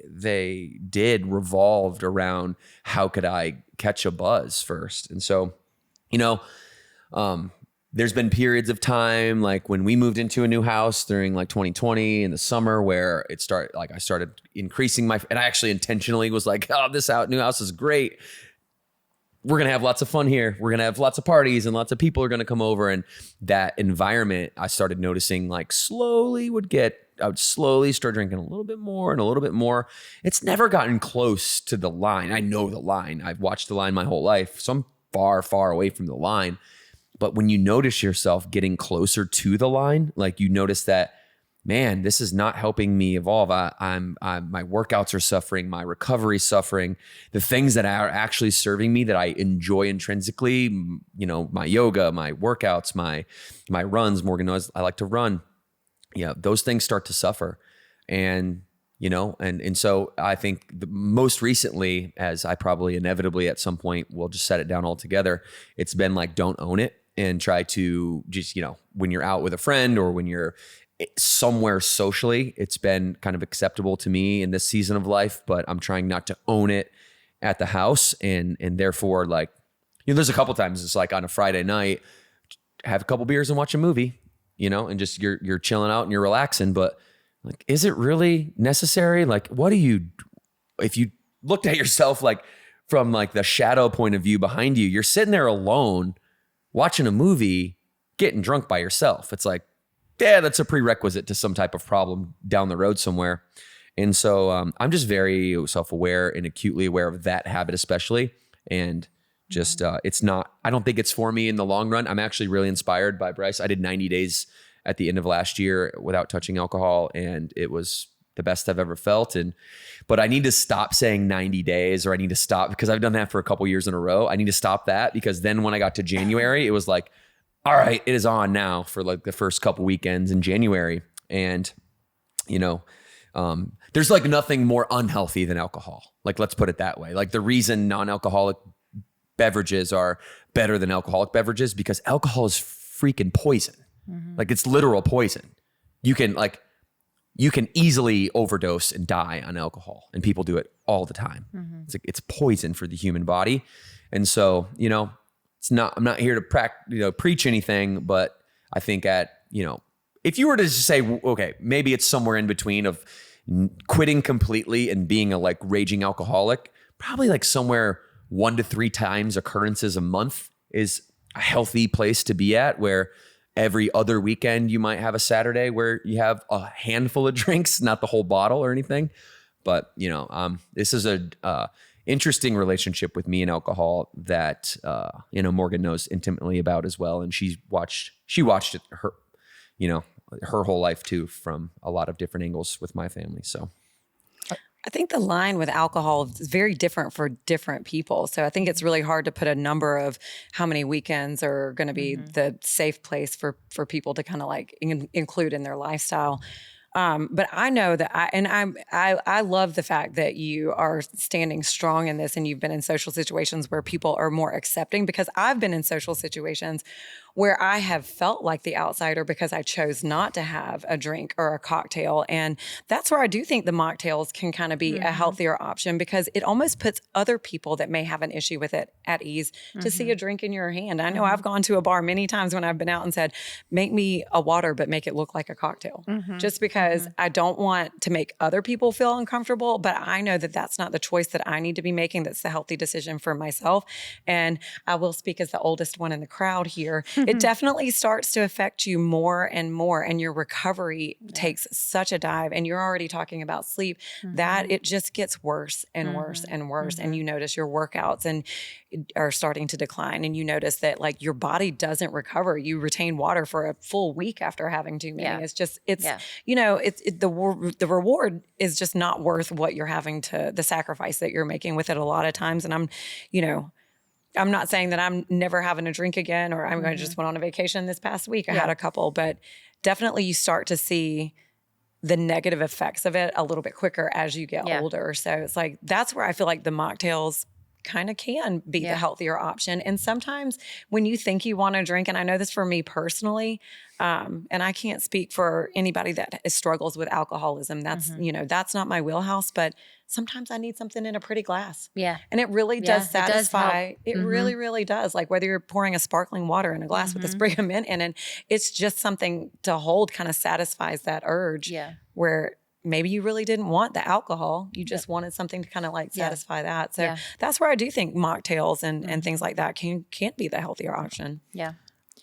they did revolved around, how could I catch a buzz first? And so, there's been periods of time, like when we moved into a new house during like 2020 in the summer, where I started increasing and I actually intentionally was like, this new house is great. We're going to have lots of fun here. We're going to have lots of parties and lots of people are going to come over. And that environment, I started noticing, like, I would slowly start drinking a little bit more and a little bit more. It's never gotten close to the line. I know the line. I've watched the line my whole life. So I'm far, far away from the line. But when you notice yourself getting closer to the line, like, you notice that, man, this is not helping me evolve. My workouts are suffering, my recovery's suffering. The things that are actually serving me, that I enjoy intrinsically, my yoga, my workouts, my runs. Morgan knows I like to run. Those things start to suffer. And so I think most recently, as I probably inevitably at some point will just set it down altogether, it's been like, don't own it, and try to just, when you're out with a friend or when you're somewhere socially, it's been kind of acceptable to me in this season of life, but I'm trying not to own it at the house. And therefore, like, there's a couple times it's like on a Friday night, have a couple beers and watch a movie, and just you're chilling out and you're relaxing, but like, is it really necessary? Like, if you looked at yourself like from like the shadow point of view behind you, you're sitting there alone watching a movie, getting drunk by yourself. It's like, that's a prerequisite to some type of problem down the road somewhere. And so I'm just very self-aware and acutely aware of that habit, especially. And just, I don't think it's for me in the long run. I'm actually really inspired by Bryce. I did 90 days at the end of last year without touching alcohol, and it was the best I've ever felt. But I need to stop saying 90 days, or I need to stop, because I've done that for a couple years in a row. I need to stop that, because then when I got to January, it was like, all right, it is on now for like the first couple weekends in January. And, there's like nothing more unhealthy than alcohol. Like, let's put it that way. Like, the reason non-alcoholic beverages are better than alcoholic beverages, because alcohol is freaking poison. Like, it's literal poison. You can easily overdose and die on alcohol, and people do it all the time. It's poison for the human body. And so, I'm not here to preach anything, but I think if you were to just say, okay, maybe it's somewhere in between of quitting completely and being a like raging alcoholic, probably like somewhere 1 to 3 times occurrences a month is a healthy place to be at, where every other weekend you might have a Saturday where you have a handful of drinks, not the whole bottle or anything. But, this is a interesting relationship with me and alcohol that, Morgan knows intimately about as well. And she watched it, her whole life too, from a lot of different angles with my family. So I think the line with alcohol is very different for different people. So I think it's really hard to put a number of how many weekends are going to be the safe place for people to kind of like include in their lifestyle. But I know that I love the fact that you are standing strong in this, and you've been in social situations where people are more accepting, because I've been in social situations where I have felt like the outsider because I chose not to have a drink or a cocktail. And that's where I do think the mocktails can kind of be a healthier option, because it almost puts other people that may have an issue with it at ease to see a drink in your hand. I know I've gone to a bar many times when I've been out and said, make me a water, but make it look like a cocktail, just because I don't want to make other people feel uncomfortable. But I know that that's not the choice that I need to be making. That's the healthy decision for myself. And I will speak as the oldest one in the crowd here. It definitely starts to affect you more and more, and your recovery takes such a dive. And you're already talking about sleep, that it just gets worse and worse and worse. And you notice your workouts and are starting to decline, and you notice that like your body doesn't recover. You retain water for a full week after having too many. It's just, the reward is just not worth what you're having to, the sacrifice that you're making with it a lot of times. And I'm not saying that I'm never having a drink again, or I'm going to just went on a vacation this past week. I had a couple, but definitely you start to see the negative effects of it a little bit quicker as you get older. So it's like, that's where I feel like the mocktails kind of can be the healthier option. And sometimes when you think you want to drink, and I know this for me personally, and I can't speak for anybody that struggles with alcoholism. That's, that's not my wheelhouse, but sometimes I need something in a pretty glass. Yeah. And it really does satisfy. It really, really does. Like whether you're pouring a sparkling water in a glass with a sprig of mint in it, it's just something to hold, kind of satisfies that urge. Yeah. Where maybe you really didn't want the alcohol. You just wanted something to kind of like satisfy that. So that's where I do think mocktails and things like that can't be the healthier option. Yeah.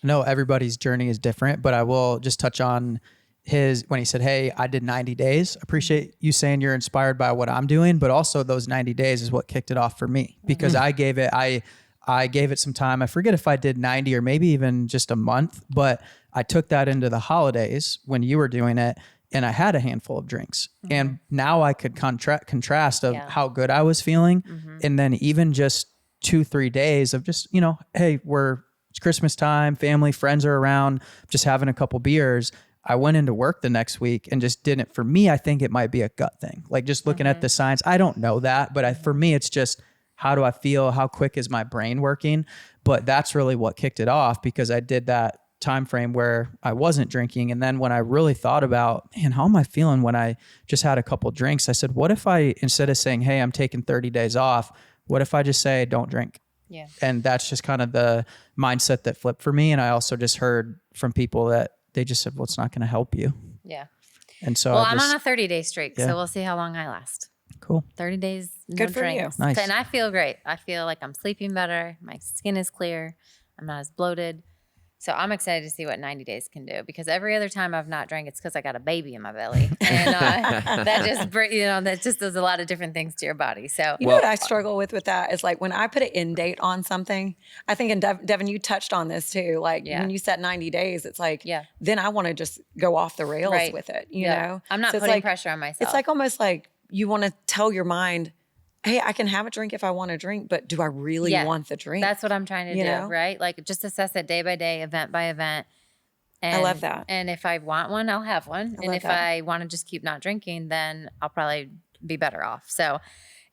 I know everybody's journey is different, but I will just touch on when he said, hey, I did 90 days. Appreciate you saying you're inspired by what I'm doing, but also those 90 days is what kicked it off for me, because I gave it some time. I forget if I did 90 or maybe even just a month, but I took that into the holidays when you were doing it, and I had a handful of drinks. And now I could contrast of how good I was feeling. And then even just 2-3 days of just, hey, it's Christmas time, family, friends are around, just having a couple beers. I went into work the next week and just didn't. For me, I think it might be a gut thing. Like just looking at the science, I don't know that, but for me, it's just, how do I feel? How quick is my brain working? But that's really what kicked it off, because I did that time frame where I wasn't drinking. And then when I really thought about, man, how am I feeling when I just had a couple drinks? I said, what if I, instead of saying, hey, I'm taking 30 days off, what if I just say, don't drink? Yeah. And that's just kind of the mindset that flipped for me. And I also just heard from people that they just said, well, it's not going to help you. Yeah. And so I'm on a 30-day streak, so we'll see how long I last. Cool. 30 days, no good for drinks. you. Nice. And I feel great. I feel like I'm sleeping better. My skin is clear. I'm not as bloated. So I'm excited to see what 90 days can do, because every other time I've not drank, it's because I got a baby in my belly, and that just does a lot of different things to your body. So You know what I struggle with that is like when I put an end date on something, I think, and Devin, you touched on this too. Like when you set 90 days, it's like, then I want to just go off the rails with it, you know? I'm not putting pressure on myself. It's like almost like you want to tell your mind, hey, I can have a drink if I want a drink, but do I really want the drink? That's what I'm trying to do, right? Like just assess it day by day, event by event. And, I love that. And if I want one, I'll have one. And if I want to just keep not drinking, then I'll probably be better off. So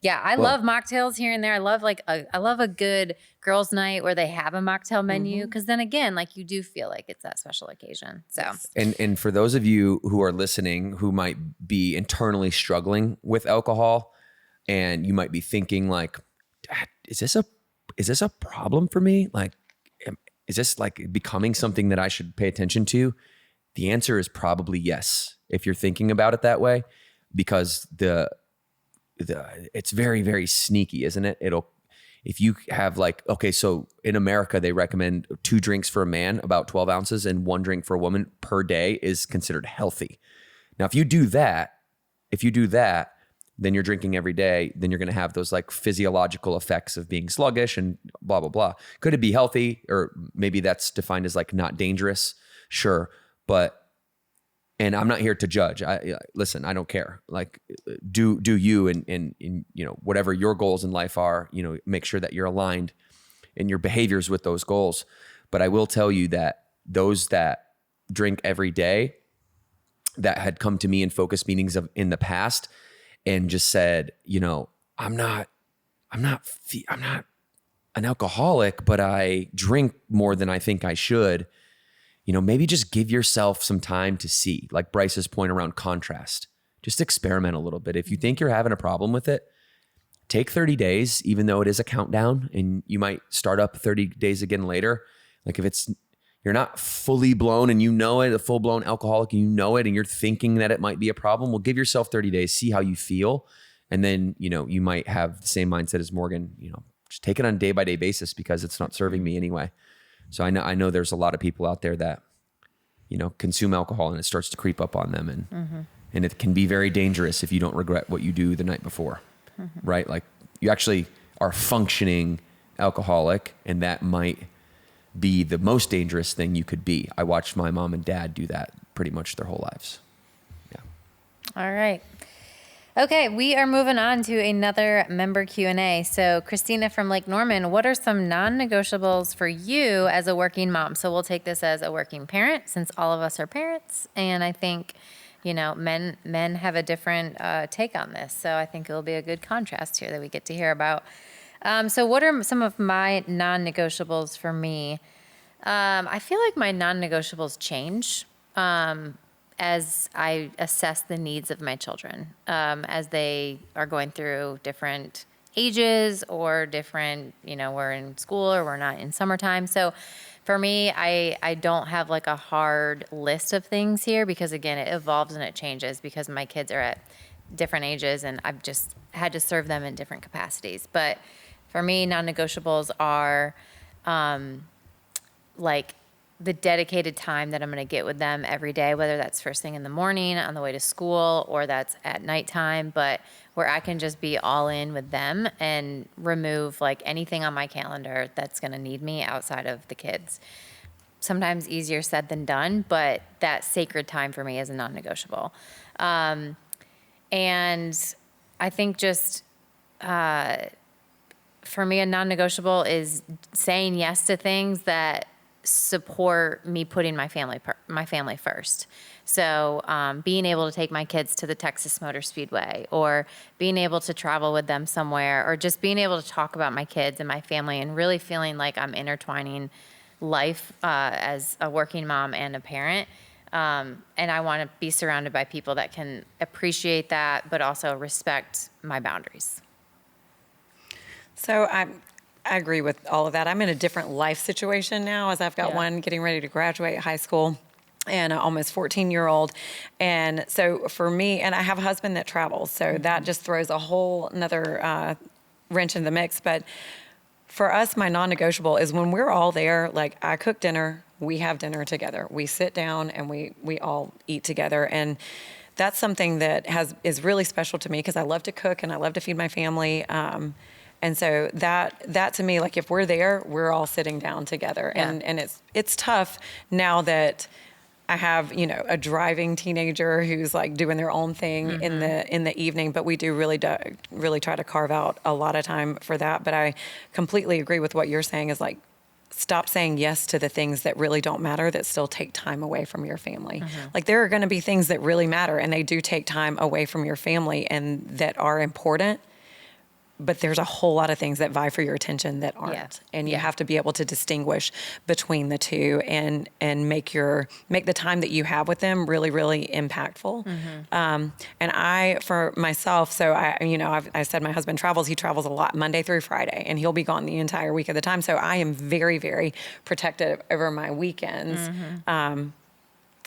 yeah, I love mocktails here and there. I love a good girls' night where they have a mocktail menu. Cause then again, like you do feel like it's that special occasion. So, and for those of you who are listening, who might be internally struggling with alcohol, and you might be thinking like, is this a problem for me? Like, is this like becoming something that I should pay attention to? The answer is probably yes, if you're thinking about it that way, because it's very, very sneaky, isn't it? If you have like, okay, so in America, they recommend 2 drinks for a man, about 12 ounces, and 1 drink for a woman per day is considered healthy. Now, if you do that, then you're drinking every day, then you're going to have those like physiological effects of being sluggish and blah, blah, blah. Could it be healthy? Or maybe that's defined as like not dangerous. Sure. And I'm not here to judge. Listen, I don't care. Like do you and you know, whatever your goals in life are, you know, make sure that you're aligned in your behaviors with those goals. But I will tell you that those that drink every day that had come to me in focus meetings in the past, and just said, you know, I'm not an alcoholic, but I drink more than I think I should. You know, maybe just give yourself some time to see, like Bryce's point around contrast. Just experiment a little bit. If you think you're having a problem with it, take 30 days, even though it is a countdown, and you might start up 30 days again later. Like if you're not fully blown and you know it, a full blown alcoholic, and you know it, and you're thinking that it might be a problem, well, give yourself 30 days, see how you feel. And then, you know, you might have the same mindset as Morgan, you know, just take it on a day by day basis because it's not serving me anyway. So I know there's a lot of people out there that, you know, consume alcohol and it starts to creep up on them, and it can be very dangerous if you don't regret what you do the night before, right? Like you actually are functioning alcoholic, and that might be the most dangerous thing you could be. I watched my mom and dad do that pretty much their whole lives. Yeah. All right. Okay, we are moving on to another member Q&A. So Christina from Lake Norman, what are some non-negotiables for you as a working mom? So we'll take this as a working parent, since all of us are parents. And I think, you know, men have a different take on this. So I think it will be a good contrast here that we get to hear about. So what are some of my non-negotiables for me? I feel like my non-negotiables change as I assess the needs of my children, as they are going through different ages or different, you know, we're in school or we're not in summertime. So for me, I don't have like a hard list of things here, because again, it evolves and it changes because my kids are at different ages and I've just had to serve them in different capacities. But for me, non-negotiables are like the dedicated time that I'm going to get with them every day, whether that's first thing in the morning on the way to school or that's at nighttime, but where I can just be all in with them and remove like anything on my calendar that's going to need me outside of the kids. Sometimes easier said than done, but that sacred time for me is a non-negotiable. And I think just, for me, a non-negotiable is saying yes to things that support me putting my family first. So being able to take my kids to the Texas Motor Speedway, or being able to travel with them somewhere, or just being able to talk about my kids and my family and really feeling like I'm intertwining life as a working mom and a parent. And I want to be surrounded by people that can appreciate that, but also respect my boundaries. So I agree with all of that. I'm in a different life situation now, as I've got one getting ready to graduate high school and an almost 14-year-old. And so for me, and I have a husband that travels, so that just throws a whole another wrench in the mix. But for us, my non-negotiable is when we're all there, like I cook dinner, we have dinner together. We sit down and we all eat together. And that's something that is really special to me because I love to cook and I love to feed my family. And so that to me, like if we're there, we're all sitting down together. Yeah. And it's tough now that I have, a driving teenager who's like doing their own thing in the evening, but we do really try to carve out a lot of time for that. But I completely agree with what you're saying is like, stop saying yes to the things that really don't matter that still take time away from your family. Like there are going to be things that really matter and they do take time away from your family and that are important. But there's a whole lot of things that vie for your attention that aren't. Yeah. And you have to be able to distinguish between the two and make the time that you have with them really, really impactful. And I, for myself, so I said my husband travels, he travels a lot Monday through Friday, and he'll be gone the entire week of the time. So I am very, very protective over my weekends.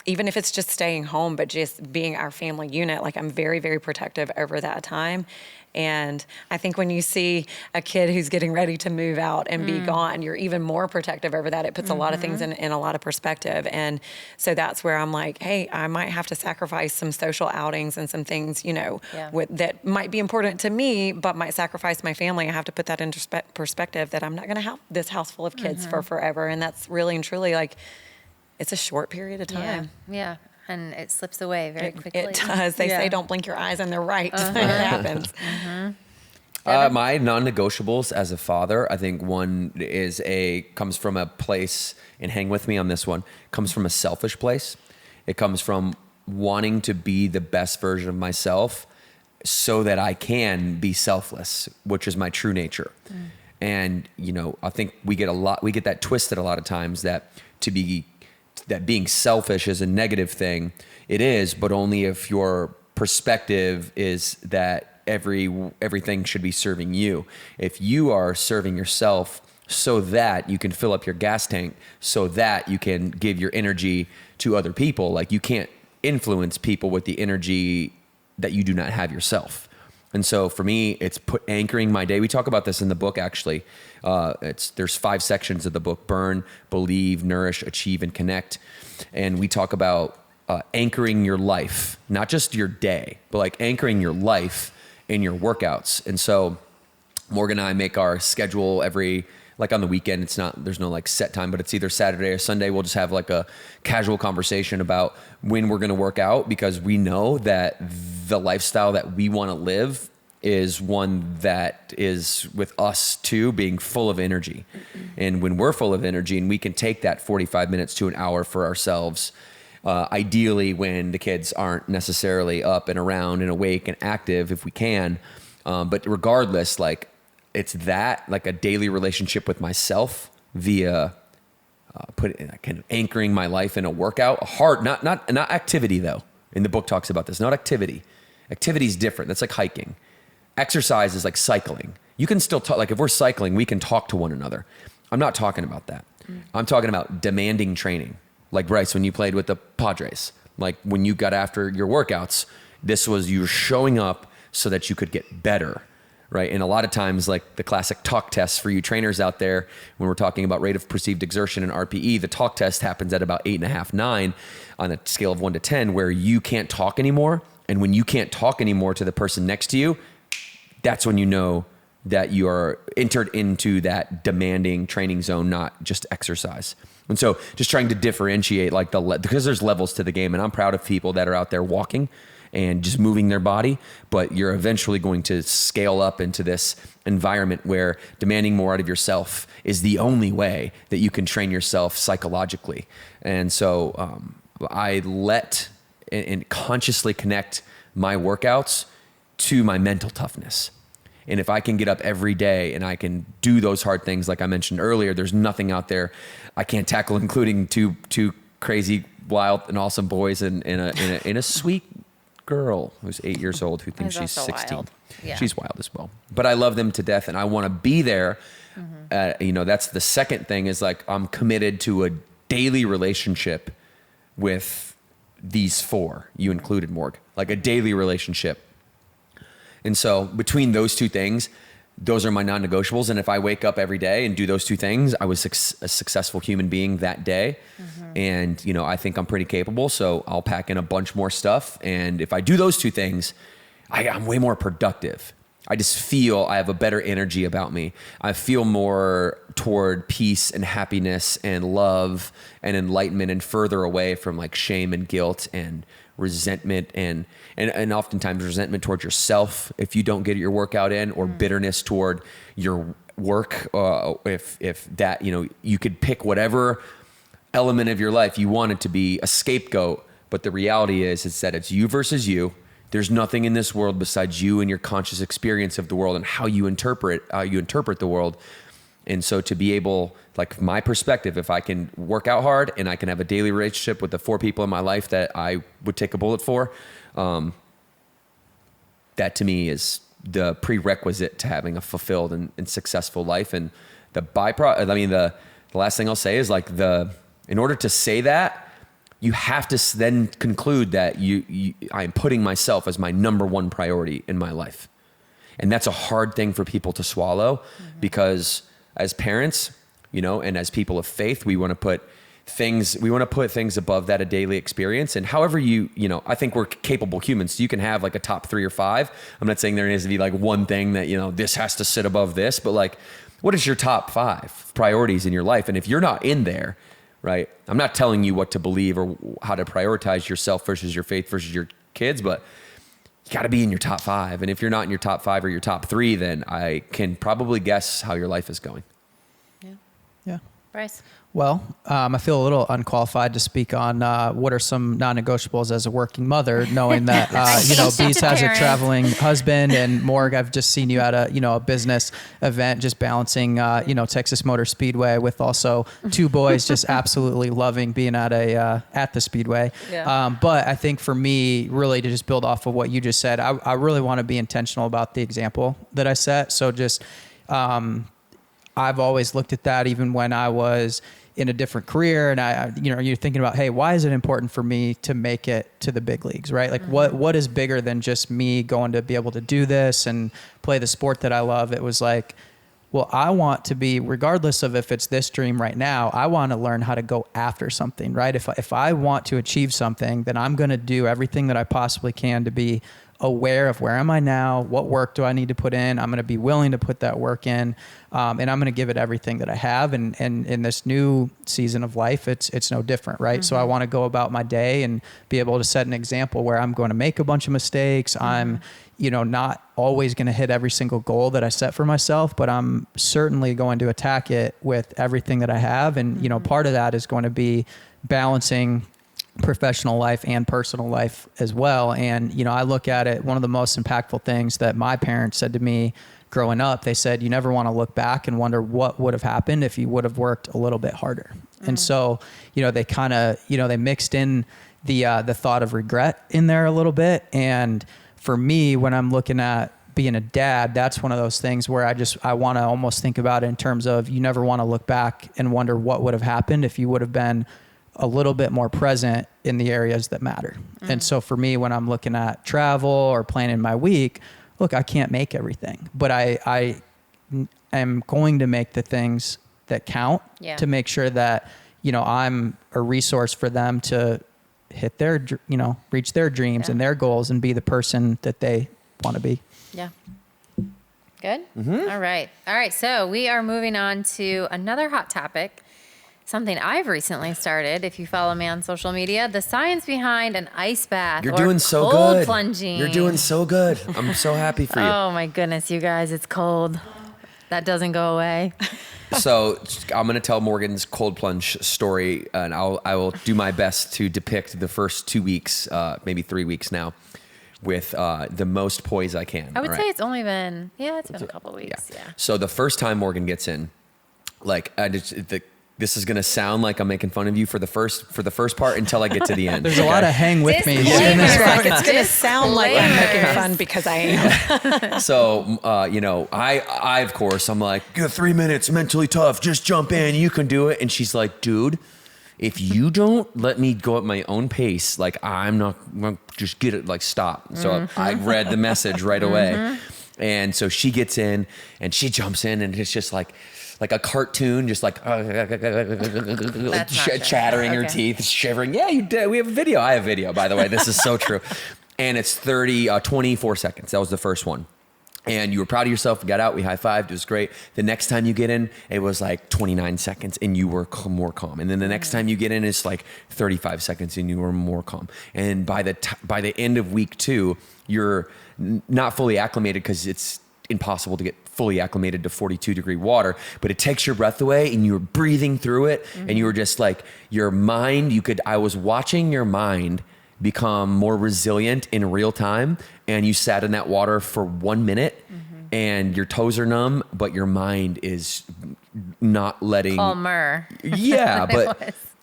Even if it's just staying home, but just being our family unit, like I'm very, very protective over that time. And I think when you see a kid who's getting ready to move out and be gone, you're even more protective over that. It puts a lot of things in a lot of perspective. And so that's where I'm like, hey, I might have to sacrifice some social outings and some things, that might be important to me, but might sacrifice my family. I have to put that into perspective that I'm not going to have this house full of kids for forever. And that's really and truly like, it's a short period of time. Yeah. And it slips away very quickly. It does. They say don't blink your eyes and they're right. It happens. My non-negotiables as a father, I think one comes from a place, and hang with me on this one, comes from a selfish place. It comes from wanting to be the best version of myself so that I can be selfless, which is my true nature. And, I think we get that twisted a lot of times that being selfish is a negative thing. It is, but only if your perspective is that everything should be serving you. If you are serving yourself so that you can fill up your gas tank, so that you can give your energy to other people, like you can't influence people with the energy that you do not have yourself. And so for me, it's anchoring my day. We talk about this in the book, actually. There's 5 sections of the book: burn, believe, nourish, achieve, and connect. And we talk about anchoring your life, not just your day, but like anchoring your life in your workouts. And so Morgan and I make our schedule like on the weekend. There's no like set time, but it's either Saturday or Sunday. We'll just have like a casual conversation about when we're going to work out, because we know that the lifestyle that we want to live is one that is with us too being full of energy. And when we're full of energy and we can take that 45 minutes to an hour for ourselves, ideally when the kids aren't necessarily up and around and awake and active if we can. But regardless, like it's that like a daily relationship with myself via kind of anchoring my life in a workout, not activity though. And the book talks about this, not activity. Activity is different. That's like hiking. Exercise is like cycling. You can still talk, like if we're cycling, we can talk to one another. I'm not talking about that. I'm talking about demanding training. Like Bryce, when you played with the Padres, like when you got after your workouts, this was you showing up so that you could get better, right? And a lot of times, like the classic talk tests for you trainers out there, when we're talking about rate of perceived exertion and RPE, the talk test happens at about 8.5, 9 on a scale of 1 to 10, where you can't talk anymore. And when you can't talk anymore to the person next to you, that's when you know that you are entered into that demanding training zone, not just exercise. And so just trying to differentiate like because there's levels to the game, and I'm proud of people that are out there walking and just moving their body, but you're eventually going to scale up into this environment where demanding more out of yourself is the only way that you can train yourself psychologically. And so I let and consciously connect my workouts to my mental toughness. And if I can get up every day and I can do those hard things, like I mentioned earlier, there's nothing out there I can't tackle, including two crazy, wild, and awesome boys and a sweet girl who's 8 years old who thinks she's 16. Wild. Yeah. She's wild as well. But I love them to death, and I want to be there. That's the second thing is like I'm committed to a daily relationship with these 4. You included, Morg, like a daily relationship. And so between those two things, those are my non-negotiables. And if I wake up every day and do those two things, I was a successful human being that day. And, you know, I think I'm pretty capable. So I'll pack in a bunch more stuff. And if I do those two things, I'm way more productive. I just feel I have a better energy about me. I feel more toward peace and happiness and love and enlightenment, and further away from like shame and guilt and resentment and oftentimes resentment towards yourself if you don't get your workout in, or bitterness toward your work. If that, you know, you could pick whatever element of your life you want it to be a scapegoat, but the reality is that it's you versus you. There's nothing in this world besides you and your conscious experience of the world and how you interpret the world. And so to be able, like my perspective, if I can work out hard and I can have a daily relationship with the 4 people in my life that I would take a bullet for, that to me is the prerequisite to having a fulfilled and successful life. And the byproduct, I mean, the last thing I'll say is like in order to say that, you have to then conclude that I am putting myself as my number one priority in my life. And that's a hard thing for people to swallow, because as parents, you know, and as people of faith, we want to put things above that, a daily experience. And however you know, I think we're capable humans. So you can have like a top 3 or 5. I'm not saying there needs to be like one thing that, you know, this has to sit above this, but like, what is your top 5 priorities in your life? And if you're not in there, right? I'm not telling you what to believe or how to prioritize yourself versus your faith versus your kids, but you got to be in your top 5. And if you're not in your top 5 or your top 3, then I can probably guess how your life is going. Yeah. Bryce? Well, I feel a little unqualified to speak on what are some non-negotiables as a working mother, knowing that, you know, Bees has a traveling husband, and Morg, I've just seen you at a business event, just balancing, Texas Motor Speedway with also 2 boys, just absolutely loving being at the Speedway. Yeah. But I think for me, really to just build off of what you just said, I really want to be intentional about the example that I set. So just, I've always looked at that even when I was in a different career, and you're thinking about, hey, why is it important for me to make it to the big leagues, right? Like what is bigger than just me going to be able to do this and play the sport that I love? It was like, well, I want to be, regardless of if it's this dream right now, I want to learn how to go after something, right? If I want to achieve something, then I'm going to do everything that I possibly can to be aware of where am I now, what work do I need to put in. I'm going to be willing to put that work in, and I'm going to give it everything that I have. And in this new season of life, it's no different, right? So I want to go about my day and be able to set an example where I'm going to make a bunch of mistakes. I'm, not always going to hit every single goal that I set for myself, but I'm certainly going to attack it with everything that I have. And, part of that is going to be balancing professional life and personal life as well. And, I look at it, one of the most impactful things that my parents said to me growing up, they said, you never want to look back and wonder what would have happened if you would have worked a little bit harder. And so, they kind of, they mixed in the thought of regret in there a little bit. And for me, when I'm looking at being a dad, that's one of those things where I want to almost think about it in terms of, you never want to look back and wonder what would have happened if you would have been a little bit more present in the areas that matter. And so for me, when I'm looking at travel or planning my week, look, I can't make everything, but I am going to make the things that count to make sure that, I'm a resource for them to hit their, reach their dreams and their goals and be the person that they want to be. Yeah. Good. All right. So we are moving on to another hot topic. Something I've recently started, if you follow me on social media, the science behind an ice bath. You're doing so cold good. Plunging. You're doing so good. I'm so happy for you. Oh my goodness, you guys, it's cold. That doesn't go away. So I'm going to tell Morgan's cold plunge story, and I will do my best to depict the first 2 weeks, maybe 3 weeks now, with the most poise I can. I would say it's only been, it's been a couple of weeks. Yeah. So the first time Morgan gets in, this is going to sound like I'm making fun of you for the first part until I get to the end. There's a lot of hang with me. It's going to sound like I'm making fun because I am. So, I of course, I'm like, 3 minutes, mentally tough, just jump in, you can do it. And she's like, dude, if you don't let me go at my own pace, like I'm not just get it, like stop. So I read the message right away. And so she gets in and she jumps in, and it's just like a cartoon, just like chattering her teeth, shivering. Yeah, you did. We have a video. I have video, by the way. This is so true. And it's 24 seconds. That was the first one. And you were proud of yourself, got out, we high-fived, it was great. The next time you get in, it was like 29 seconds and you were more calm. And then the next time you get in, it's like 35 seconds and you were more calm. And by the end of week 2, you're not fully acclimated, because it's impossible to get fully acclimated to 42-degree water, but it takes your breath away and you're breathing through it. And you were just like, your mind, I was watching your mind become more resilient in real time. And you sat in that water for 1 minute and your toes are numb, but your mind is not letting. Calmer. Yeah,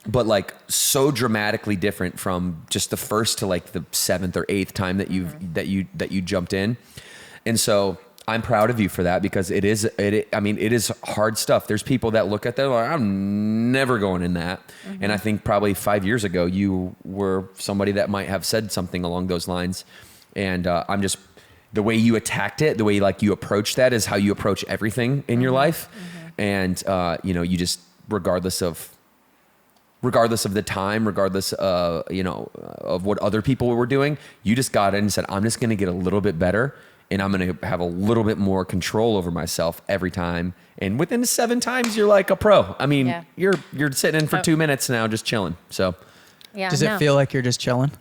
but like so dramatically different from just the first to like the 7th or 8th time that you jumped in. And so I'm proud of you for that, because it is hard stuff. There's people that look at that like, I'm never going in that. And I think probably 5 years ago, you were somebody that might have said something along those lines. And the way you attacked it, the way like you approach that is how you approach everything in your life. And, you just, regardless of the time, regardless of what other people were doing, you just got in and said, I'm just going to get a little bit better. And I'm going to have a little bit more control over myself every time. And within 7 times, you're like a pro. I mean, you're sitting in for 2 minutes now, just chilling. So, does it feel like you're just chilling?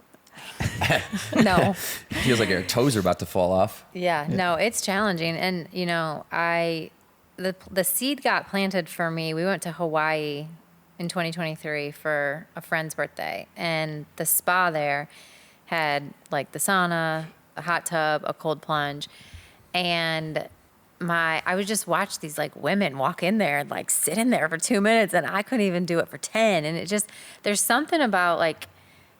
No. Feels like your toes are about to fall off. Yeah, no, it's challenging. And, the seed got planted for me. We went to Hawaii in 2023 for a friend's birthday. And the spa there had like the sauna, a hot tub, a cold plunge. And I would just watch these like women walk in there and like sit in there for 2 minutes, and I couldn't even do it for 10. And there's something about like,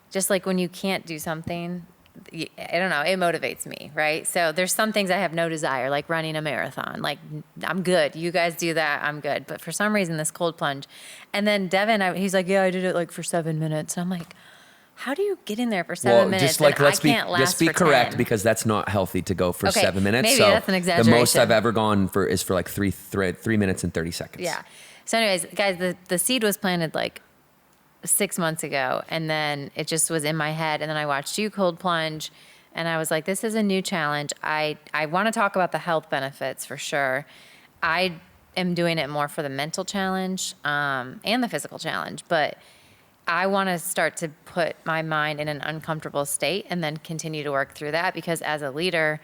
just like when you can't do something, I don't know, it motivates me, right? So there's some things I have no desire, like running a marathon. Like, I'm good. You guys do that, I'm good. But for some reason, this cold plunge. And then Devin, he's like, yeah, I did it like for 7 minutes. And I'm like, how do you get in there for 7 minutes? Just like, let's be correct, 10? because that's not healthy to go for 7 minutes. Maybe so that's an exaggeration. The most I've ever gone for is for like 3 minutes and 30 seconds. Yeah. So anyways, guys, the seed was planted like 6 months ago, and then it just was in my head. And then I watched you cold plunge, and I was like, this is a new challenge. I want to talk about the health benefits for sure. I am doing it more for the mental challenge and the physical challenge, but I want to start to put my mind in an uncomfortable state and then continue to work through that, because as a leader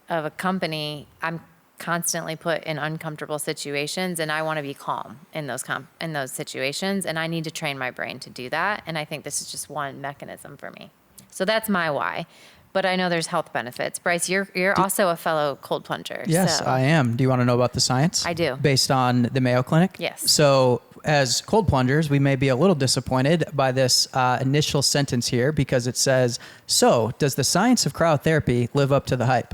of a company, I'm constantly put in uncomfortable situations, and I want to be calm in those situations, and I need to train my brain to do that. And I think this is just one mechanism for me. So that's my why. But I know there's health benefits. Bryce, you're also a fellow cold plunger. Yes, so. I am. Do you want to know about the science? I do. Based on the Mayo Clinic? Yes. So as cold plungers, we may be a little disappointed by this initial sentence here, because it says, so does the science of cryotherapy live up to the hype?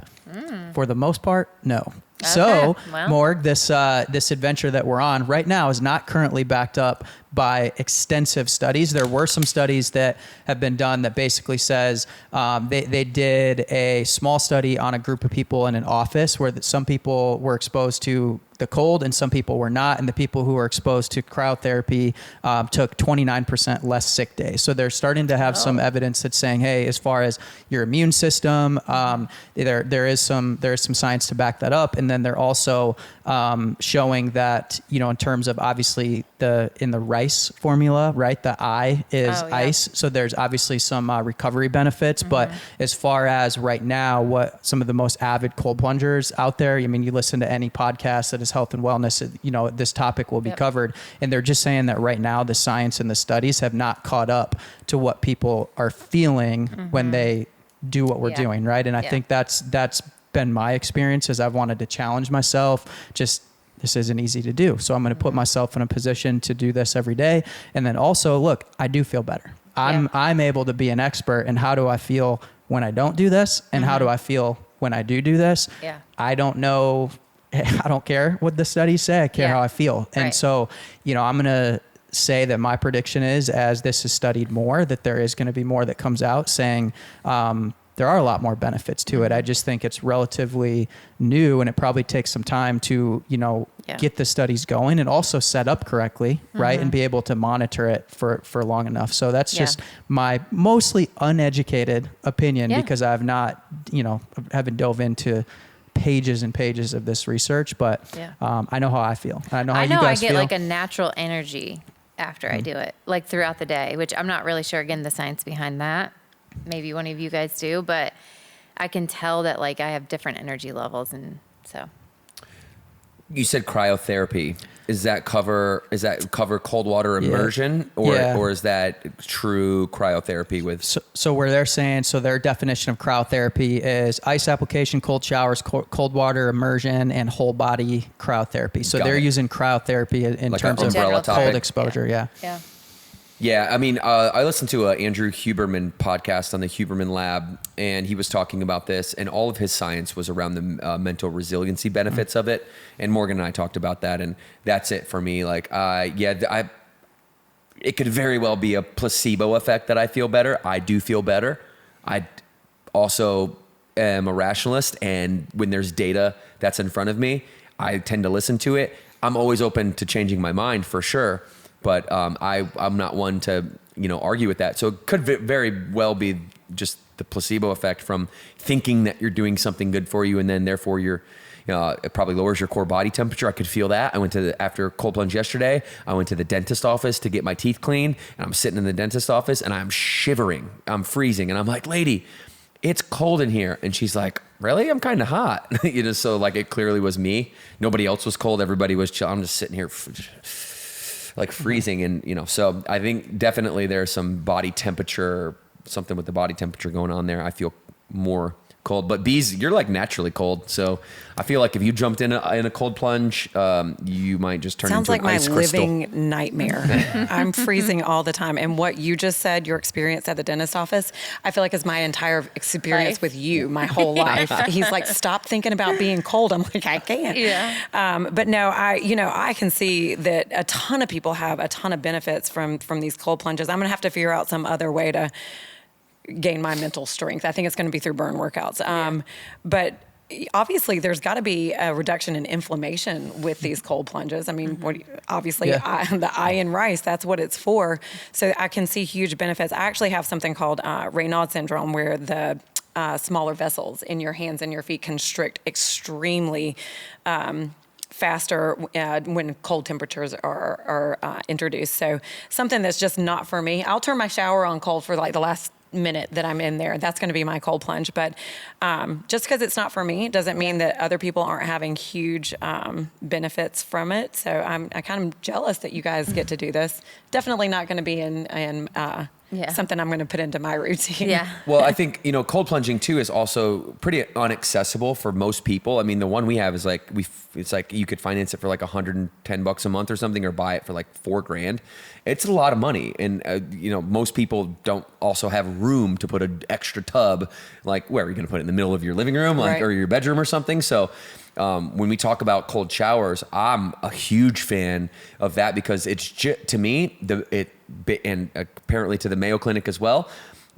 For the most part, no. Okay. So, well. Morg, this adventure that we're on right now is not currently backed up by extensive studies. There were some studies that have been done that basically says they did a small study on a group of people in an office where some people were exposed to the cold and some people were not. And the people who were exposed to cryotherapy took 29% less sick days. So they're starting to have some evidence that's saying, hey, as far as your immune system, there is some science to back that up. And then they're also showing that, in terms of obviously in the rice formula, right? The I is ice. So there's obviously some recovery benefits. But as far as right now, what some of the most avid cold plungers out there, I mean, you listen to any podcast that is health and wellness, this topic will be covered. And they're just saying that right now, the science and the studies have not caught up to what people are feeling when they do what we're doing, right? And I think that's been my experience, as I've wanted to challenge myself. Just, this isn't easy to do. So I'm going to put myself in a position to do this every day. And then also, look, I do feel better. I'm able to be an expert in how do I feel when I don't do this, and how do I feel when I do this. I don't know. I don't care what the studies say. I care how I feel. And so, I'm going to say that my prediction is, as this is studied more, that there is going to be more that comes out saying, there are a lot more benefits to it. I just think it's relatively new, and it probably takes some time to, get the studies going and also set up correctly, right? And be able to monitor it for long enough. So that's just my mostly uneducated opinion because I've not, haven't dove into pages and pages of this research, but I know how I feel. I know how you guys feel. I get like a natural energy after I do it, like throughout the day, which I'm not really sure, again, the science behind that. Maybe one of you guys do, but I can tell that like I have different energy levels. And so. You said cryotherapy. Is that cover cold water immersion or is that true cryotherapy with? So where they're saying, their definition of cryotherapy is ice application, cold showers, cold water immersion, and whole body cryotherapy. So they're using cryotherapy in like terms of cold exposure. Yeah. Yeah, I mean, I listened to an Andrew Huberman podcast on the Huberman Lab, and he was talking about this, and all of his science was around the mental resiliency benefits of it. And Morgan and I talked about that, and that's it for me. Like, it could very well be a placebo effect that I feel better. I do feel better. I also am a rationalist, and when there's data that's in front of me, I tend to listen to it. I'm always open to changing my mind for sure. But I'm not one to, argue with that. So it could very well be just the placebo effect from thinking that you're doing something good for you, and then therefore it probably lowers your core body temperature. I could feel that. I went after cold plunge yesterday, I went to the dentist office to get my teeth cleaned, and I'm sitting in the dentist office and I'm shivering, I'm freezing, and I'm like, lady, it's cold in here. And she's like, really? I'm kind of hot. So like it clearly was me. Nobody else was cold. Everybody was chill. I'm just sitting here like freezing. And, so I think definitely there's some something with the body temperature going on there. I feel more cold, but bees, you're like naturally cold. So I feel like if you jumped in a cold plunge, you might just turn into an ice crystal. Sounds like my living nightmare. I'm freezing all the time. And what you just said, your experience at the dentist office, I feel like is my entire experience with you, my whole life. He's like, stop thinking about being cold. I'm like, I can't. Yeah. But no, I can see that a ton of people have a ton of benefits from these cold plunges. I'm going to have to figure out some other way to gain my mental strength. I think it's going to be through burn workouts. But obviously there's got to be a reduction in inflammation with these cold plunges. I mean, the eye in rice, that's what it's for. So I can see huge benefits. I actually have something called Raynaud syndrome, where the smaller vessels in your hands and your feet constrict extremely faster when cold temperatures are introduced. So something that's just not for me. I'll turn my shower on cold for like the last minute that I'm in there. That's going to be my cold plunge. But just because it's not for me doesn't mean that other people aren't having huge benefits from it. So I'm kind of jealous that you guys get to do this. Definitely not going to be in something I'm going to put into my routine. Yeah. Well, I think, cold plunging too is also pretty inaccessible for most people. I mean, the one we have is like, it's like you could finance it for like $110 a month or something, or buy it for like $4,000. It's a lot of money. And, most people don't also have room to put an extra tub. Like, where are you going to put it, in the middle of your living room, like, or your bedroom or something? So, when we talk about cold showers, I'm a huge fan of that, because it's to me, and apparently to the Mayo Clinic as well,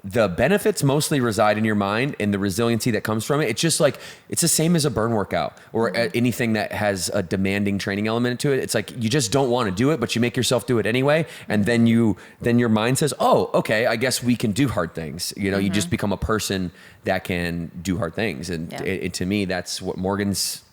the benefits mostly reside in your mind and the resiliency that comes from it. It's just like, it's the same as a burn workout or anything that has a demanding training element to it. It's like, you just don't want to do it, but you make yourself do it anyway. And then your mind says, oh, okay, I guess we can do hard things. You just become a person that can do hard things. And to me, that's what Morgan's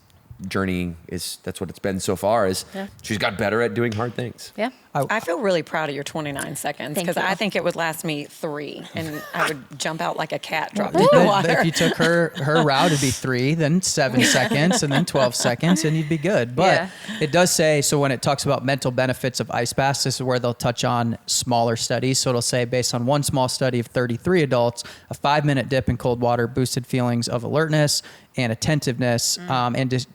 journey is. That's what it's been so far, is she's got better at doing hard things. Yeah. I feel really proud of your 29 seconds, because I think it would last me 3 and I would jump out like a cat dropped in the water. If you took her route, it'd be 3, then 7 seconds, and then 12 seconds, and you'd be good. But it does say, so when it talks about mental benefits of ice baths, this is where they'll touch on smaller studies. So it'll say, based on one small study of 33 adults, a 5-minute dip in cold water boosted feelings of alertness and attentiveness, and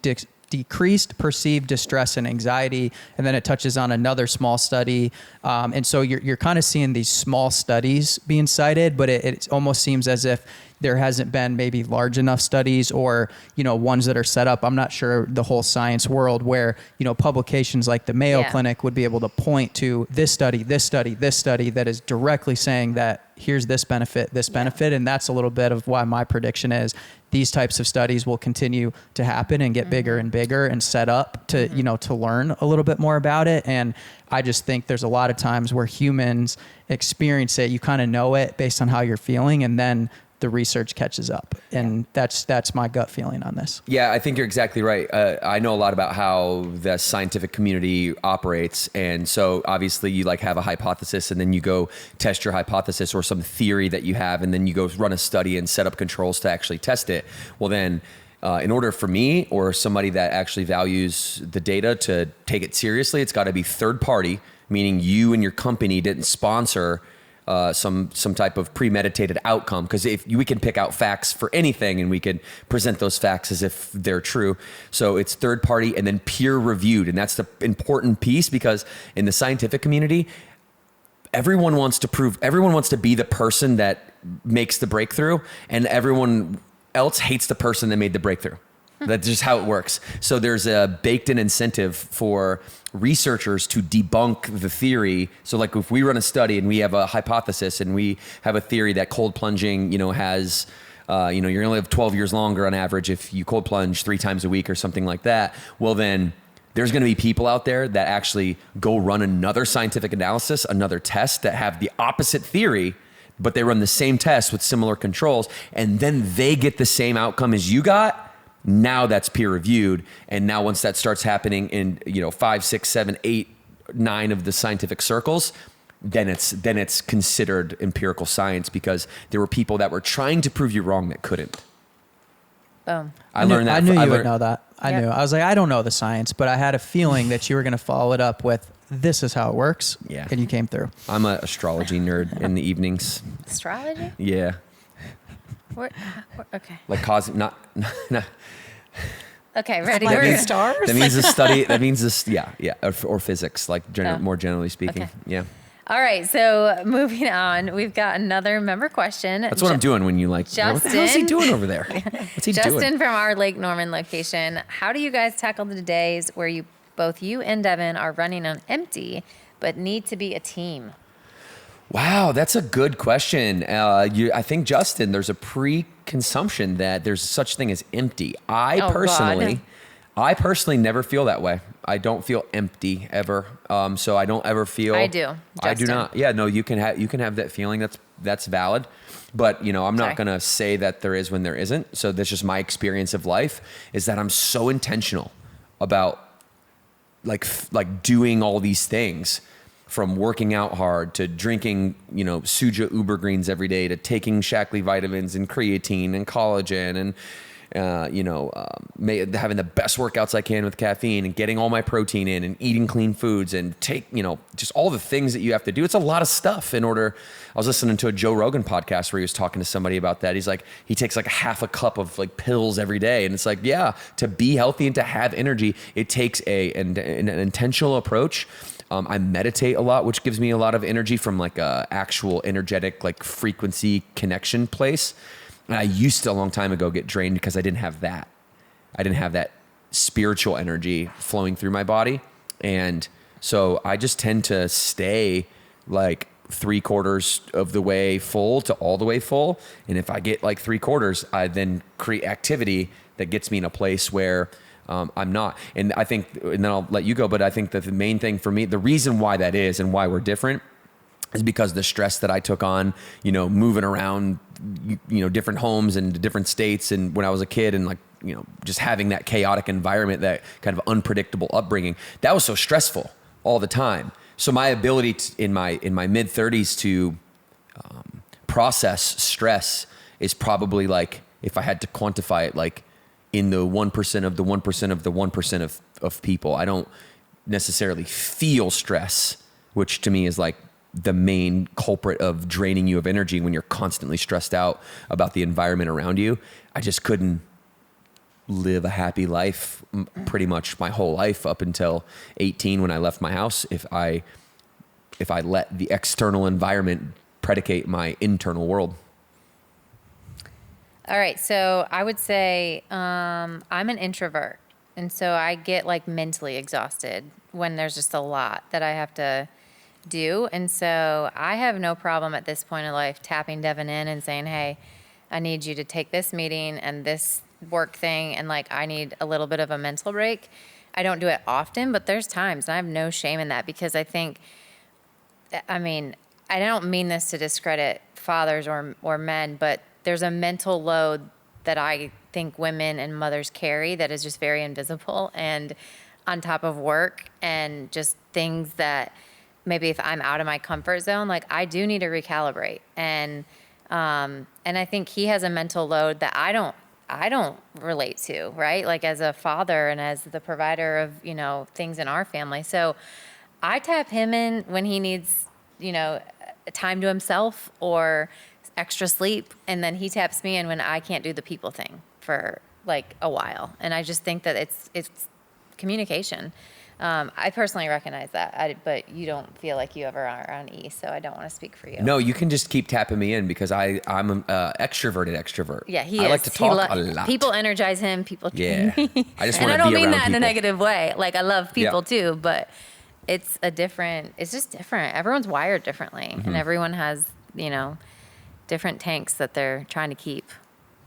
decreased perceived distress and anxiety. And then it touches on another small study. And so you're kind of seeing these small studies being cited, but it almost seems as if there hasn't been maybe large enough studies or, ones that are set up. I'm not sure the whole science world where, publications like the Mayo Clinic would be able to point to this study that is directly saying that here's this benefit. And that's a little bit of why my prediction is these types of studies will continue to happen and get bigger and bigger and set up to, to learn a little bit more about it. And I just think there's a lot of times where humans experience it. You kind of know it based on how you're feeling, and then the research catches up. And that's my gut feeling on this. Yeah, I think you're exactly right. I know a lot about how the scientific community operates. And so obviously you have a hypothesis, and then you go test your hypothesis or some theory that you have, and then you go run a study and set up controls to actually test it. Well, then in order for me or somebody that actually values the data to take it seriously, it's got to be third party, meaning you and your company didn't sponsor some type of premeditated outcome, because if we can pick out facts for anything and we can present those facts as if they're true. So it's third party and then peer reviewed. And that's the important piece, because in the scientific community, everyone wants to be the person that makes the breakthrough, and everyone else hates the person that made the breakthrough. That's just how it works. So there's a baked in incentive for researchers to debunk the theory. So if we run a study and we have a hypothesis and we have a theory that cold plunging, has, you're going to live 12 years longer on average if you cold plunge 3 times a week or something like that. Well, then there's going to be people out there that actually go run another scientific analysis, another test that have the opposite theory, but they run the same test with similar controls, and then they get the same outcome as you got. Now that's peer reviewed. And now once that starts happening in, 5, 6, 7, 8, 9 of the scientific circles, then it's considered empirical science, because there were people that were trying to prove you wrong that couldn't. Boom. I knew you would know that. I knew. I was like, I don't know the science, but I had a feeling that you were going to follow it up with, this is how it works. Yeah. And you came through. I'm an astrology nerd in the evenings. Astrology? Yeah. Okay. Not. Okay, ready? Like We're the stars? That means the study. That means this. Yeah. Or physics, more generally speaking. Okay. Yeah. All right, so moving on, we've got another member question. That's what I'm doing when you what the hell is he doing over there? What's he doing? Justin from our Lake Norman location. How do you guys tackle the days where both you and Devin are running on empty, but need to be a team? Wow, that's a good question. I think, Justin, there's a pre-consumption that there's such thing as empty. I personally never feel that way. I don't feel empty ever. So I don't ever feel. I do. I do not. Yeah, no, you can have that feeling. That's valid. But I'm not going to say that there is when there isn't. So that's just my experience of life, is that I'm so intentional about doing all these things, from working out hard to drinking, Suja Uber Greens every day, to taking Shaklee vitamins and creatine and collagen and, having the best workouts I can with caffeine and getting all my protein in and eating clean foods and just all the things that you have to do. It's a lot of stuff in order. I was listening to a Joe Rogan podcast where he was talking to somebody about that. He's like, he takes a half a cup of pills every day. And it's to be healthy and to have energy, it takes an intentional approach. I meditate a lot, which gives me a lot of energy from a actual energetic frequency connection place. And I used to, a long time ago, get drained because I didn't have that. I didn't have that spiritual energy flowing through my body. And so I just tend to stay 3/4 of the way full to all the way full. And if I get 3/4, I then create activity that gets me in a place where I'm not. And I think, and then I'll let you go, but I think that the main thing for me, the reason why that is and why we're different, is because the stress that I took on, moving around, different homes and different states, and when I was a kid, and just having that chaotic environment, that kind of unpredictable upbringing, that was so stressful all the time. So my ability in my mid 30s to process stress is probably if I had to quantify it, in the 1% of the 1% of the 1% of people. I don't necessarily feel stress, which to me is the main culprit of draining you of energy when you're constantly stressed out about the environment around you. I just couldn't live a happy life pretty much my whole life up until 18 when I left my house if I let the external environment predicate my internal world. All right. So I would say I'm an introvert. And so I get like mentally exhausted when there's just a lot that I have to do. And so I have no problem at this point in life tapping Devin in and saying, hey, I need you to take this meeting and this work thing. And like, I need a little bit of a mental break. I don't do it often, but there's times, and I have no shame in that, because I think, I mean, I don't mean this to discredit fathers or men, but there's a mental load that I think women and mothers carry that is just very invisible, and on top of work and just things that maybe if I'm out of my comfort zone, like I do need to recalibrate. And I think he has a mental load that I don't relate to, right? Like as a father and as the provider of, things in our family. So I tap him in when he needs, time to himself or extra sleep. And then he taps me in when I can't do the people thing for like a while. And I just think that it's communication. I personally recognize that, but you don't feel like you ever are on E, so I don't want to speak for you. No, you can just keep tapping me in because I'm an extroverted extrovert. Yeah, he I is. like to talk a lot. People energize him. People Yeah. train me. I just and want I to don't be mean around that in a people. negative way. Like I love people Yeah. too, but it's just different. Everyone's wired differently, Mm-hmm. and everyone has, different tanks that they're trying to keep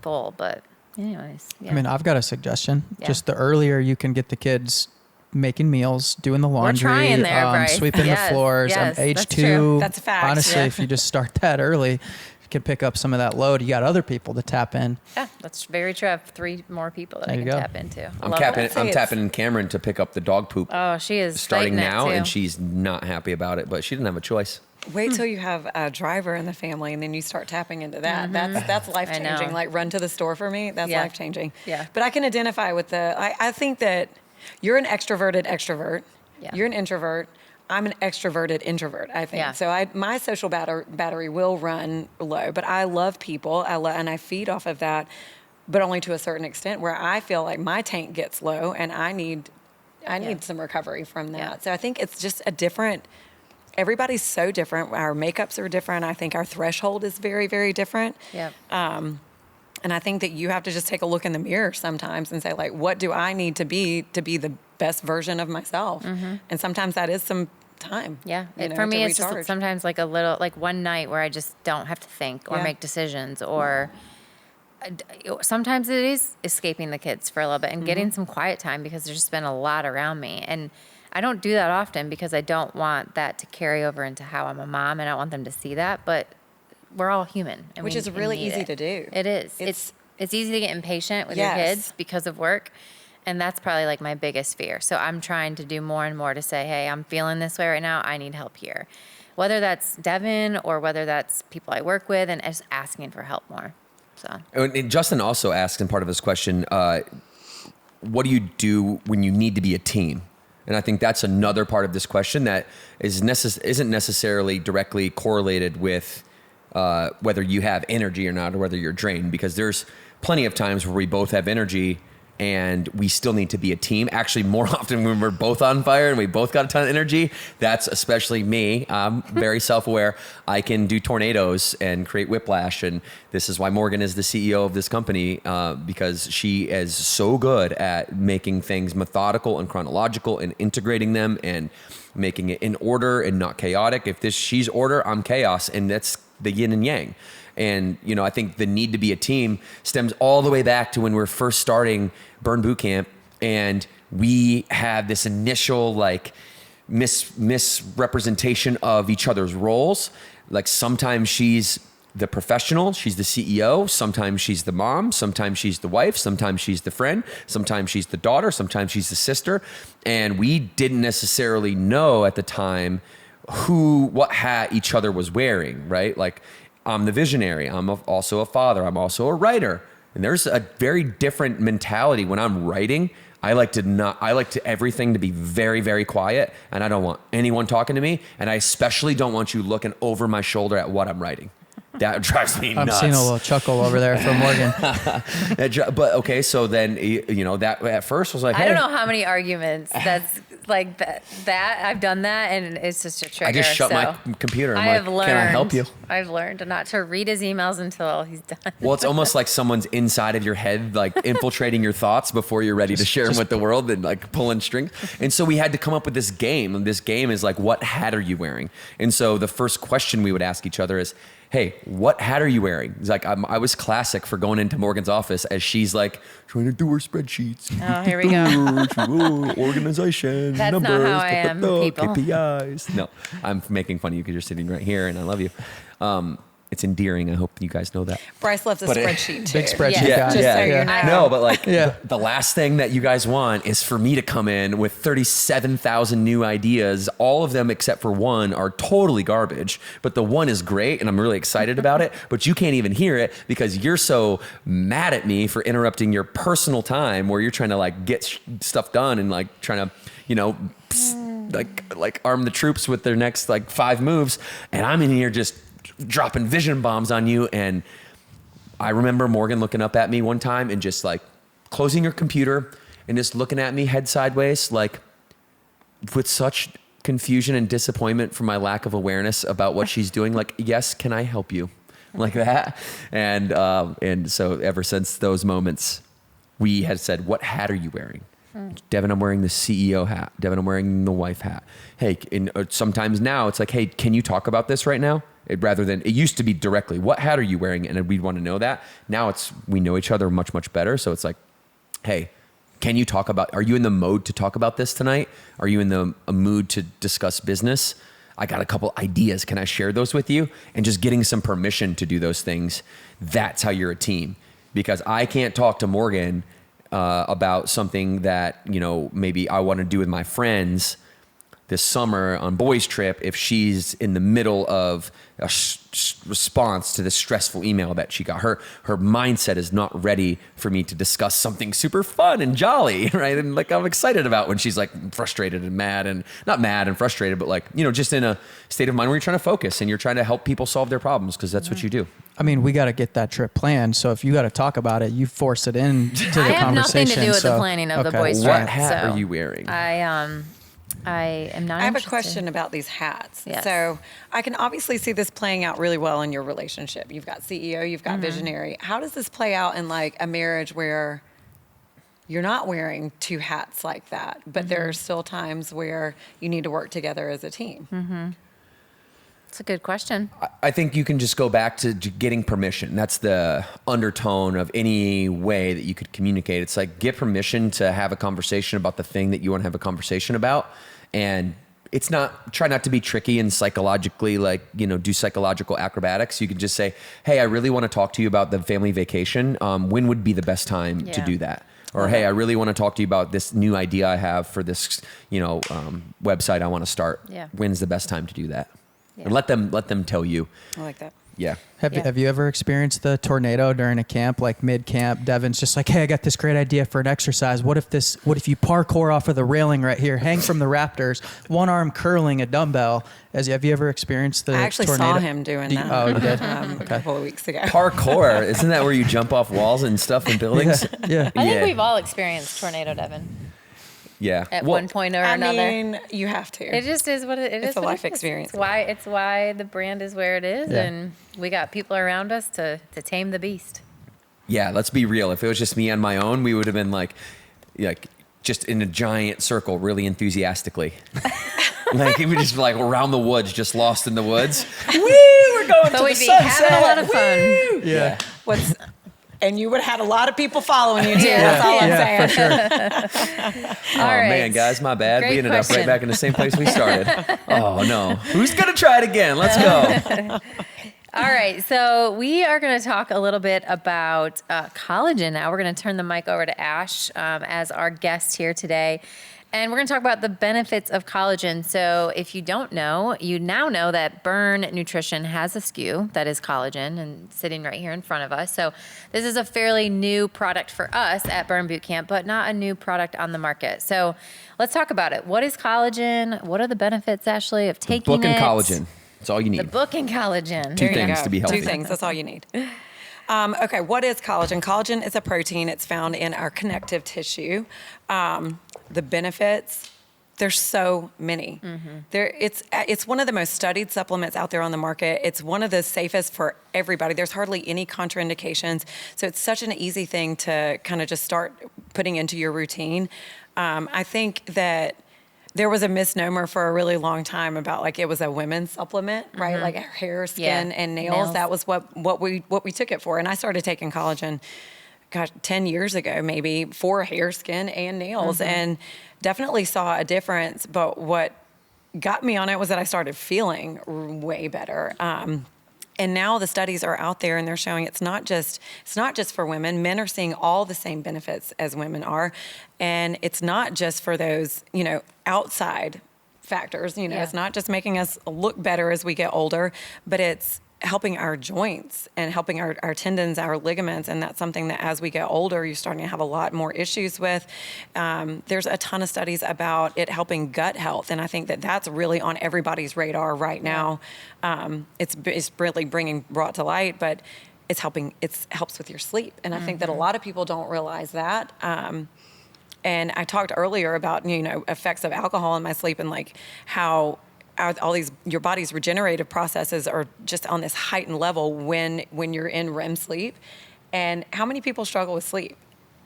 full. But anyways, yeah. I mean, I've got a suggestion. Yeah. Just the earlier you can get the kids making meals, doing the laundry, trying there, Bryce. sweeping Yes, the floors. yes, Age that's 2, true. That's a fact. honestly, Yeah. if you just start that early, you can pick up some of that load. You got other people to tap in. Yeah, that's very true. I have 3 more people that There I you can go. tap into. I'm Love tapping. it. I'm tapping in Cameron to pick up the dog poop. Oh, she is starting fighting it, now, too. and she's not happy about it, but she didn't have a choice. Wait till you have a driver in the family, and then you start tapping into that. That's life changing. Mm-hmm. know. Like run to the store for me. That's Yeah. life changing. Yeah. But I can identify with I think that you're an extroverted extrovert. Yeah. You're an introvert. I'm an extroverted introvert, I think. Yeah. So my social battery will run low, but I love people. And I feed off of that, but only to a certain extent where I feel like my tank gets low and I need some recovery from that. Yeah. So I think it's just everybody's so different. Our makeups are different. I think our threshold is very, very different. Yep. And I think that you have to just take a look in the mirror sometimes and say, like, what do I need to be the best version of myself? And sometimes that is some time. Yeah. you know, For me, to it's recharge. just sometimes like a little, like one night where I just don't have to think or Yeah. make decisions, or sometimes it is escaping the kids for a little bit and getting some quiet time because there's just been a lot around me. And I don't do that often because I don't want that to carry over into how I'm a mom, and I don't want them to see that. But we're all human. And Which we is really need easy it. to do. It is. It's- It's easy to get impatient with Yes. your kids because of work. And that's probably like my biggest fear. So I'm trying to do more and more to say, hey, I'm feeling this way right now. I need help here. Whether that's Devin or whether that's people I work with, and just asking for help more. So And Justin also asked in part of his question, what do you do when you need to be a team? And I think that's another part of this question that isn't necessarily directly correlated with whether you have energy or not, or whether you're drained, because there's plenty of times where we both have energy and we still need to be a team. Actually, more often when we're both on fire and we both got a ton of energy, that's especially me. I'm very self-aware. I can do tornadoes and create whiplash. And this is why Morgan is the CEO of this company, because she is so good at making things methodical and chronological and integrating them and making it in order and not chaotic. If she's order, I'm chaos. And that's the yin and yang. And, I think the need to be a team stems all the way back to when we were first starting Burn Boot Camp. And we had this initial misrepresentation of each other's roles. Like sometimes she's the professional, she's the CEO. Sometimes she's the mom. Sometimes she's the wife. Sometimes she's the friend. Sometimes she's the daughter. Sometimes she's the sister. And we didn't necessarily know at the time what hat each other was wearing, right? Like, I'm the visionary. I'm also a father. I'm also a writer. And there's a very different mentality when I'm writing. I like everything to be very, very quiet, and I don't want anyone talking to me. And I especially don't want you looking over my shoulder at what I'm writing. That drives me nuts. I'm seeing a little chuckle over there from Morgan. But okay, so then that at first was like, hey. I don't know how many arguments that's like that. I've done that, and it's just a trigger. I just shut my computer. I'm have like, learned, can I help you? I've learned not to read his emails until he's done. Well, it's almost like someone's inside of your head, like infiltrating your thoughts before you're ready to share them with the world and like pulling strings. And so we had to come up with this game. And this game is like, what hat are you wearing? And so the first question we would ask each other is, hey, what hat are you wearing? It's like, I was classic for going into Morgan's office as she's like trying to do her spreadsheets. Oh, here we go. Organization, That's numbers, not how I am, people. KPIs. No, I'm making fun of you because you're sitting right here and I love you. It's endearing. I hope you guys know that. Bryce loves a spreadsheet too. Big spreadsheet Yeah, guy. Just so you know. No, but like the last thing that you guys want is for me to come in with 37,000 new ideas. All of them except for one are totally garbage, but the one is great and I'm really excited about it, but you can't even hear it because you're so mad at me for interrupting your personal time where you're trying to like get stuff done and like trying to, you know, like arm the troops with their next like 5 moves. And I'm in here just dropping vision bombs on you. And I remember Morgan looking up at me one time and just like closing her computer and just looking at me head sideways, like with such confusion and disappointment for my lack of awareness about what she's doing. Like, yes, can I help you? Like that. And so ever since those moments, we had said, what hat are you wearing? Devin, I'm wearing the CEO hat. Devin, I'm wearing the wife hat. Hey, and sometimes now it's like, hey, can you talk about this right now? Rather than, it used to be directly, what hat are you wearing? And we'd want to know that. Now we know each other much, much better. So it's like, hey, can you talk about, are you in the mode to talk about this tonight? Are you in a mood to discuss business? I got a couple ideas. Can I share those with you? And just getting some permission to do those things. That's how you're a team. Because I can't talk to Morgan about something that, you know, maybe I want to do with my friends this summer on boys trip if she's in the middle of a response to this stressful email that she got. Her mindset is not ready for me to discuss something super fun and jolly, right? And like I'm excited about when she's like frustrated and mad, and not mad and frustrated, but like, you know, just in a state of mind where you're trying to focus and you're trying to help people solve their problems because that's what you do. I mean, we got to get that trip planned. So if you got to talk about it, you force it in to the conversation. I have nothing to do with the planning of the boys' trip. What hat are you wearing? I am not. I have interested. a question about these hats. Yes. So I can obviously see this playing out really well in your relationship. You've got CEO, you've got visionary. How does this play out in like a marriage where you're not wearing 2 hats like that, but there are still times where you need to work together as a team? It's a good question. I think you can just go back to getting permission. That's the undertone of any way that you could communicate. It's like get permission to have a conversation about the thing that you want to have a conversation about. And it's not, try not to be tricky and psychologically like, you know, do psychological acrobatics. You can just say, hey, I really want to talk to you about the family vacation. When would be the best time to do that? Or, hey, I really want to talk to you about this new idea I have for this, you know, website I want to start. Yeah. When's the best time to do that? And let them tell you. I like that. Yeah. Have you ever experienced the tornado during a camp, like mid-camp? Devin's just like, hey, I got this great idea for an exercise. What if you parkour off of the railing right here, hang from the rafters, one arm curling a dumbbell? Have you ever experienced the tornado? I actually saw him doing that. Oh, you did? A couple of weeks ago. Parkour, isn't that where you jump off walls and stuff in buildings? Yeah. I think we've all experienced tornado, Devin, Yeah. at one point or another. I mean, you have to. It just is what it is. It's a what life it is. experience. It's why the brand is where it is, Yeah. and we got people around us to tame the beast. Yeah, let's be real. If it was just me on my own, we would have been like just in a giant circle, really enthusiastically. Like we just like around the woods, just lost in the woods. Woo, we're going But to we'd the be sunset. having a lot of fun. Woo! Yeah. And you would have had a lot of people following you too. That's all I'm saying. For sure. Oh right. man, guys, my bad. Great We ended up question. right back in the same place we started. Oh no, who's gonna try it again? Let's go. All right, so we are going to talk a little bit about collagen now. We're going to turn the mic over to Ash as our guest here today. And we're going to talk about the benefits of collagen. So if you don't know, you now know that Burn Nutrition has a SKU that is collagen and sitting right here in front of us. So this is a fairly new product for us at Burn Bootcamp, but not a new product on the market. So let's talk about it. What is collagen? What are the benefits, Ashley, of taking Book and it? collagen. That's all you need. The book and collagen. Two There you things go. to be healthy. 2 things. That's all you need. Okay, what is collagen? Collagen is a protein. It's found in our connective tissue. The benefits, There's so many. It's one of the most studied supplements out there on the market. It's one of the safest for everybody. There's hardly any contraindications. So it's such an easy thing to kind of just start putting into your routine. I think that there was a misnomer for a really long time about like it was a women's supplement, right? Like hair, skin, and nails. That was what we took it for. And I started taking collagen, 10 years ago, maybe, for hair, skin, and nails, and definitely saw a difference. But what got me on it was that I started feeling way better. And now the studies are out there and they're showing it's not just for women. Men are seeing all the same benefits as women are. And it's not just for those, outside factors, it's not just making us look better as we get older, but it's helping our joints and helping our tendons, our ligaments. And that's something that as we get older, you're starting to have a lot more issues with. There's a ton of studies about it helping gut health. And I think that that's really on everybody's radar right now. It's really brought to light, but it helps with your sleep. And I think that a lot of people don't realize that. And I talked earlier about, effects of alcohol in my sleep and like how all these, your body's regenerative processes are just on this heightened level when you're in REM sleep. And how many people struggle with sleep?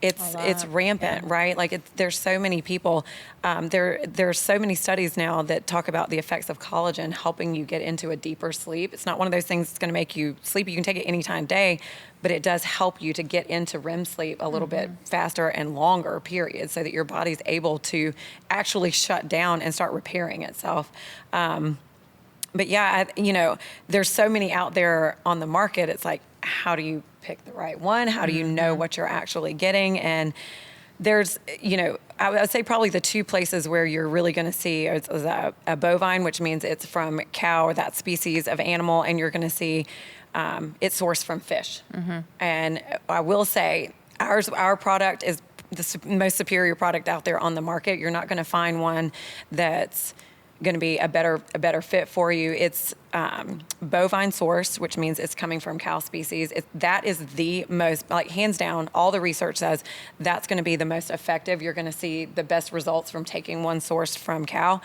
It's rampant, right? Like there's so many people. There's so many studies now that talk about the effects of collagen helping you get into a deeper sleep. It's not one of those things that's going to make you sleepy. You can take it any time of day, but it does help you to get into REM sleep a little bit faster and longer period, so that your body's able to actually shut down and start repairing itself. But yeah, there's so many out there on the market. It's like, how do you pick the right one? How do you know what you're actually getting? And there's, I would say probably the two places where you're really going to see is a bovine, which means it's from cow or that species of animal, and you're going to see it's sourced from fish. And I will say our product is the most superior product out there on the market. You're not going to find one that's going to be a better fit for you. It's bovine sourced, which means it's coming from cow species. That is the most, like, hands down, all the research says that's going to be the most effective. You're going to see the best results from taking one sourced from cow.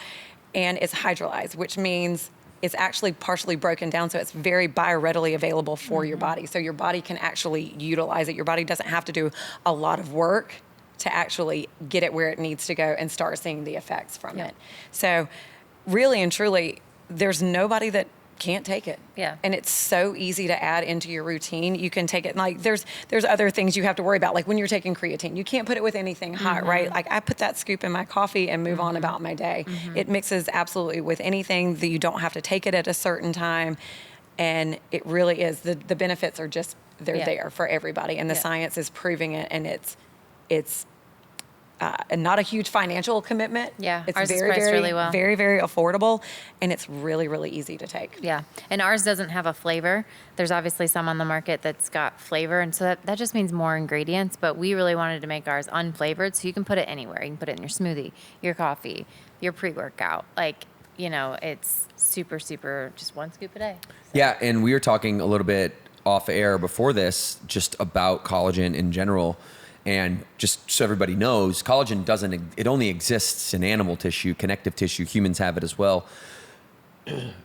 And it's hydrolyzed, which means it's actually partially broken down, so it's very bioreadily available for your body. So your body can actually utilize it. Your body doesn't have to do a lot of work to actually get it where it needs to go and start seeing the effects from it. So really and truly, there's nobody that can't take it. And it's so easy to add into your routine. You can take it, like there's other things you have to worry about, like when you're taking creatine. You can't put it with anything hot, right? Like I put that scoop in my coffee and move on about my day. It mixes absolutely with anything, that you don't have to take it at a certain time. And it really is, the benefits are just, they're there for everybody. And the science is proving it, and it's and not a huge financial commitment. It's ours is very, priced very, really well. very, very affordable, and it's really, really easy to take. And ours doesn't have a flavor. There's obviously some on the market that's got flavor, and so that just means more ingredients, but we really wanted to make ours unflavored, so you can put it anywhere. You can put it in your smoothie, your coffee, your pre-workout. Like, it's super, super, just one scoop a day. So. Yeah, and we were talking a little bit off air before this just about collagen in general. And just so everybody knows, collagen it only exists in animal tissue, connective tissue. Humans have it as well,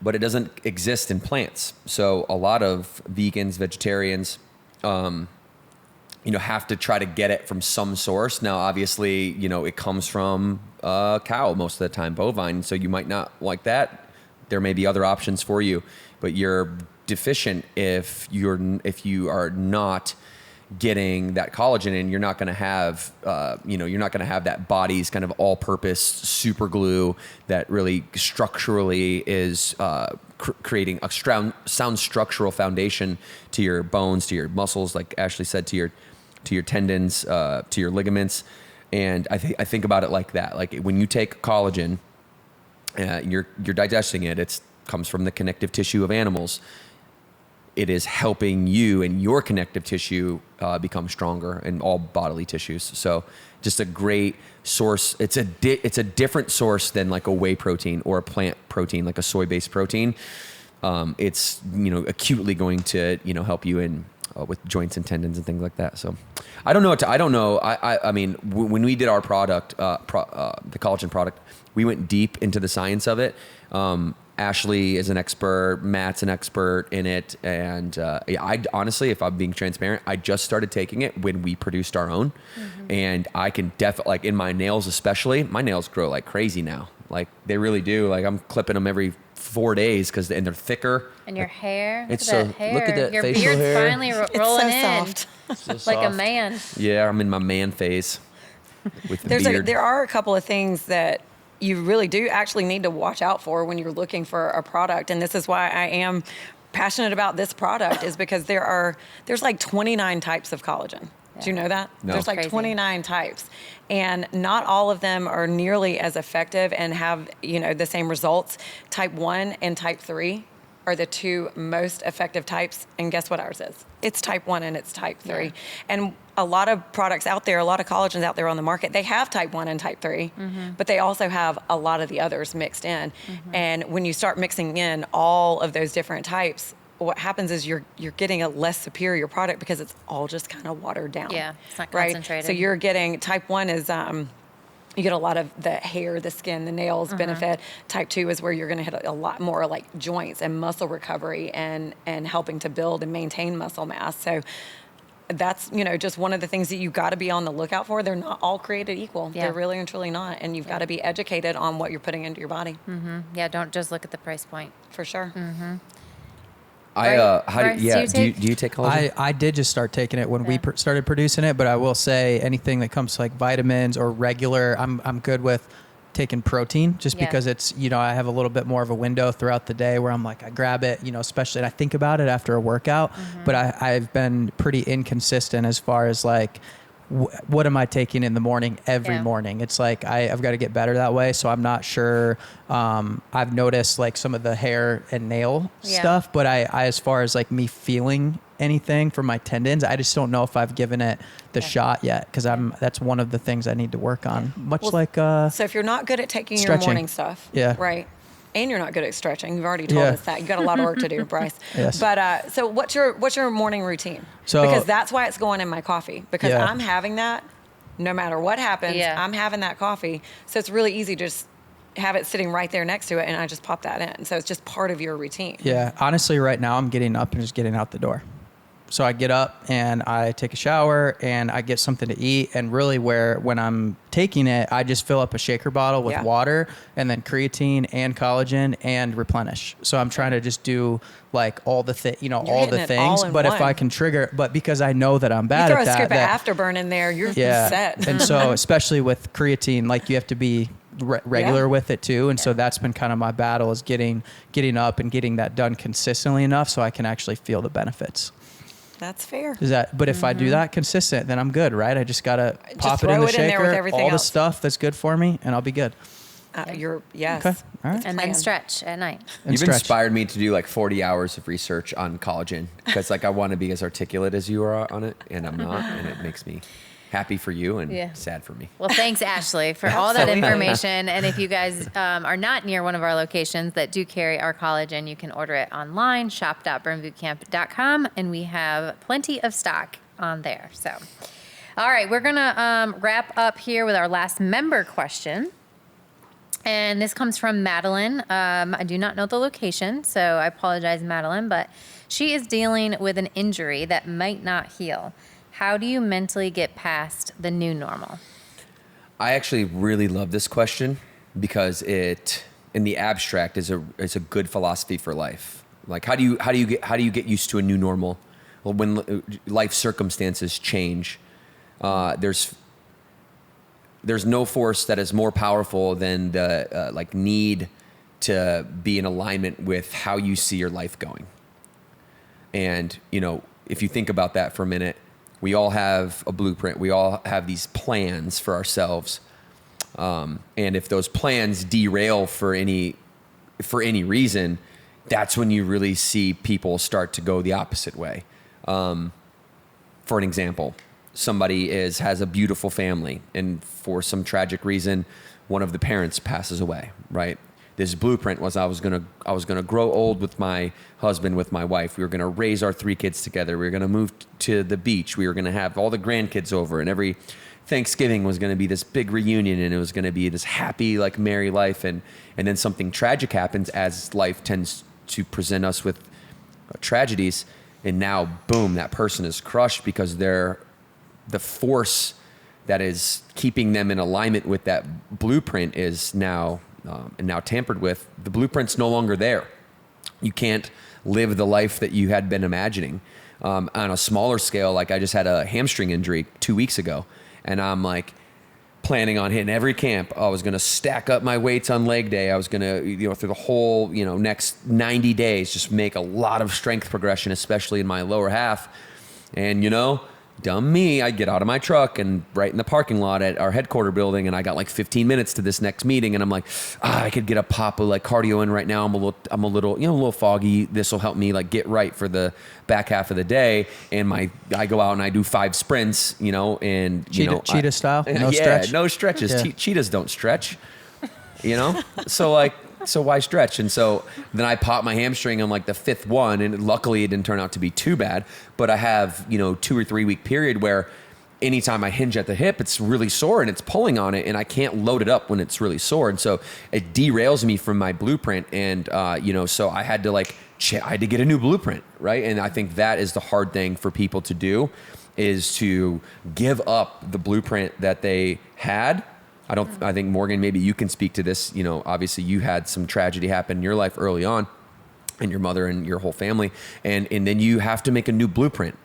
but it doesn't exist in plants. So a lot of vegans, vegetarians, have to try to get it from some source. Now, obviously, it comes from cow most of the time, bovine. So you might not like that. There may be other options for you, but you're deficient if you are not getting that collagen in. You're not going to have, that body's kind of all-purpose super glue that really structurally is creating a sound structural foundation to your bones, to your muscles, like Ashley said, to your tendons, to your ligaments. And I think about it like that. Like when you take collagen, you're digesting it. It comes from the connective tissue of animals. It is helping you and your connective tissue become stronger in all bodily tissues. So just a great source. It's a different source than like a whey protein or a plant protein, like a soy-based protein. It's acutely going to help you in with joints and tendons and things like that. So I don't know. I mean, when we did our product, the collagen product, we went deep into the science of it. Ashley is an expert, Matt's an expert in it. And I honestly, if I'm being transparent, I just started taking it when we produced our own. And I can definitely, like in my nails especially, my nails grow like crazy now. Like they really do. Like I'm clipping them every 4 days and they're thicker. And your hair. It's look at so, that hair. look at that your facial beard's hair. finally rolling It's so in. soft. Like a man. Yeah, I'm in my man phase with the beard. There are a couple of things that you really do actually need to watch out for when you're looking for a product. And this is why I am passionate about this product, is because there's like 29 types of collagen. Do you know that? No. There's like Crazy. 29 types, and not all of them are nearly as effective and have, the same results. Type 1 and type 3 are the two most effective types. And guess what ours is? It's type 1 and it's type 3. Yeah. And a lot of products out there, a lot of collagens out there on the market, they have type 1 and type 3, but they also have a lot of the others mixed in. And when you start mixing in all of those different types, what happens is you're getting a less superior product because it's all just kind of watered down. Yeah, it's not right? concentrated. So you're getting type 1 is you get a lot of the hair, the skin, the nails benefit. Type 2 is where you're going to hit a lot more like joints and muscle recovery and helping to build and maintain muscle mass. So that's, just one of the things that you got to be on the lookout for. They're not all created equal. Yeah. They're really and truly not. And you've got to be educated on what you're putting into your body. Yeah, don't just look at the price point. For sure. Bryce, do you take collagen? I did just start taking it when we started producing it, but I will say anything that comes to like vitamins or regular, I'm good with taking protein just Yeah. because it's, I have a little bit more of a window throughout the day where I'm like, I grab it, especially, and I think about it after a workout, but I've been pretty inconsistent as far as like, what am I taking in the morning every morning? It's like I've got to get better that way. So I'm not sure. I've noticed like some of the hair and nail stuff, but I as far as like me feeling anything for my tendons, I just don't know if I've given it the shot yet, because that's one of the things I need to work on. Much like So if you're not good at taking stretching. your morning stuff, Yeah. right? And you're not good at stretching. You've already told us that. You've got a lot of work to do, Bryce. Yes. But so what's your morning routine? So- because that's why it's going in my coffee, because Yeah. I'm having that no matter what happens. Yeah. I'm having that coffee. So it's really easy to just have it sitting right there next to it, and I just pop that in. So it's just part of your routine. Yeah, honestly, right now I'm getting up and just getting out the door. So I get up and I take a shower and I get something to eat. And really when I'm taking it, I just fill up a shaker bottle with water and then creatine and collagen and replenish. So I'm trying to just do like all the all the hitting it things. all in But if one. I can trigger, but because I know that I'm You bad throw at a that. scoop of afterburn in there, you're set. And so especially with creatine, like you have to be regular with it too. And so that's been kind of my battle, is getting up and getting that done consistently enough so I can actually feel the benefits. That's fair. But if I do that consistent, then I'm good, right? I just gotta pop it in throw the it in there with shaker, everything all the else. stuff that's good for me, and I'll be good. Yes. Okay, all right. And then Plan. stretch at night. And You've stretch. inspired me to do like 40 hours of research on collagen, because like I want to be as articulate as you are on it, and I'm not, and it makes me happy for you and sad for me. Well, thanks, Ashley, for all that information. And if you guys are not near one of our locations that do carry our collagen, you can order it online, shop.burnbootcamp.com, and we have plenty of stock on there. So, all right, we're going to wrap up here with our last member question. And this comes from Madeline. I do not know the location, so I apologize, Madeline, but she is dealing with an injury that might not heal. How do you mentally get past the new normal? I actually really love this question because it, in the abstract, is a good philosophy for life. Like how do you get used to a new normal? Well, when life circumstances change, there's no force that is more powerful than the need to be in alignment with how you see your life going. And if you think about that for a minute, we all have a blueprint. We all have these plans for ourselves. And if those plans derail for any reason, that's when you really see people start to go the opposite way. For an example, somebody has a beautiful family, and for some tragic reason, one of the parents passes away, right? this blueprint was I was gonna grow old with my husband, with my wife. We were gonna raise our 3 kids together. We were gonna move to the beach. We were gonna have all the grandkids over, and every Thanksgiving was gonna be this big reunion, and it was gonna be this happy, like, merry life. And then something tragic happens, as life tends to present us with tragedies. And now, boom, that person is crushed because the force that is keeping them in alignment with that blueprint is now tampered with. The blueprint's no longer there. You can't live the life that you had been imagining. On a smaller scale, like, I just had a hamstring injury 2 weeks ago, and I'm like planning on hitting every camp. I was going to stack up my weights on leg day. I was going to, through the whole, next 90 days, just make a lot of strength progression, especially in my lower half. And, dumb me, I get out of my truck and right in the parking lot at our headquarter building, and I got like 15 minutes to this next meeting, and I'm like, I could get a pop of like cardio in right now. I'm a little foggy. This will help me like get right for the back half of the day. And I go out and I do 5 sprints, and cheetah style, no stretch. No stretches. Yeah. Cheetahs don't stretch, So why stretch? And so then I popped my hamstring on like the 5th one, and luckily it didn't turn out to be too bad. But I have, 2 or 3 week period where anytime I hinge at the hip, it's really sore and it's pulling on it, and I can't load it up when it's really sore. And so it derails me from my blueprint. And, so I had to get a new blueprint, right? And I think that is the hard thing for people to do, is to give up the blueprint that they had. I think, Morgan, maybe you can speak to this. Obviously you had some tragedy happen in your life early on, and your mother and your whole family. And then you have to make a new blueprint,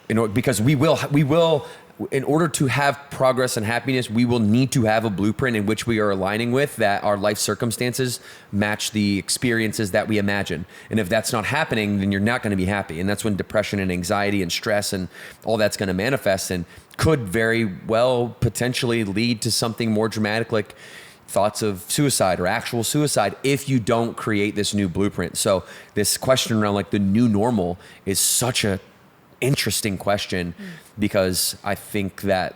because we will, in order to have progress and happiness, we will need to have a blueprint in which we are aligning with, that our life circumstances match the experiences that we imagine. And if that's not happening, then you're not going to be happy. And that's when depression and anxiety and stress and all that's going to manifest, and could very well potentially lead to something more dramatic, like thoughts of suicide or actual suicide, if you don't create this new blueprint. So this question around like the new normal is such a interesting question, because I think that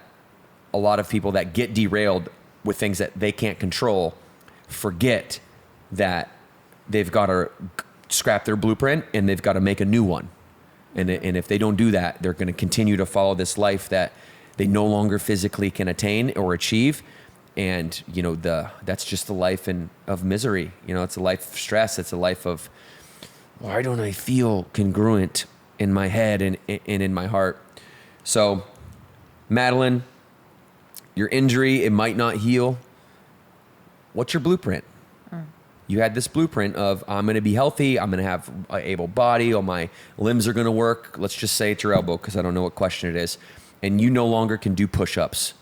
a lot of people that get derailed with things that they can't control forget that they've got to scrap their blueprint and they've got to make a new one. And if they don't do that, they're going to continue to follow this life that they no longer physically can attain or achieve. And, that's just the life of misery. It's a life of stress. It's a life of, why don't I feel congruent in my head and in my heart? So, Madeline, your injury, it might not heal. What's your blueprint? You had this blueprint of, I'm going to be healthy. I'm going to have an able body. All my limbs are going to work. Let's just say it's your elbow, because I don't know what question it is. And you no longer can do push-ups.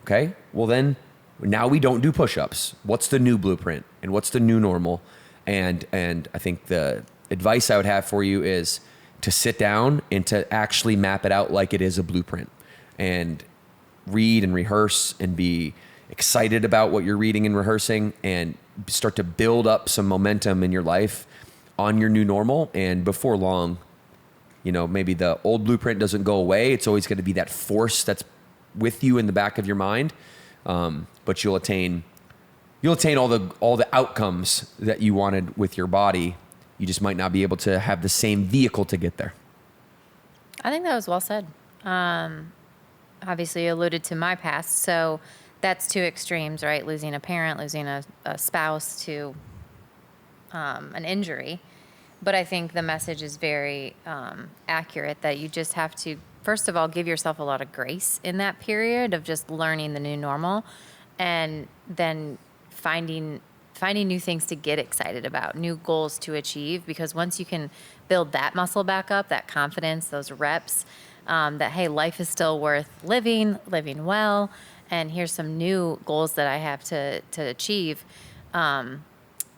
Okay? Well, then now we don't do push-ups. What's the new blueprint? And what's the new normal? And I think the advice I would have for you is to sit down and to actually map it out like it is a blueprint, and read and rehearse and be excited about what you're reading and rehearsing, and start to build up some momentum in your life on your new normal. And before long, maybe the old blueprint doesn't go away. It's always going to be that force that's with you in the back of your mind. But you'll attain all the outcomes that you wanted with your body. You just might not be able to have the same vehicle to get there. I think that was well said. Obviously, you alluded to my past, so that's 2 extremes, right? Losing a parent, losing a spouse to an injury. But I think the message is very accurate, that you just have to, first of all, give yourself a lot of grace in that period of just learning the new normal, and then finding new things to get excited about, new goals to achieve. Because once you can build that muscle back up, that confidence, those reps, that, hey, life is still worth living well, and here's some new goals that I have to achieve.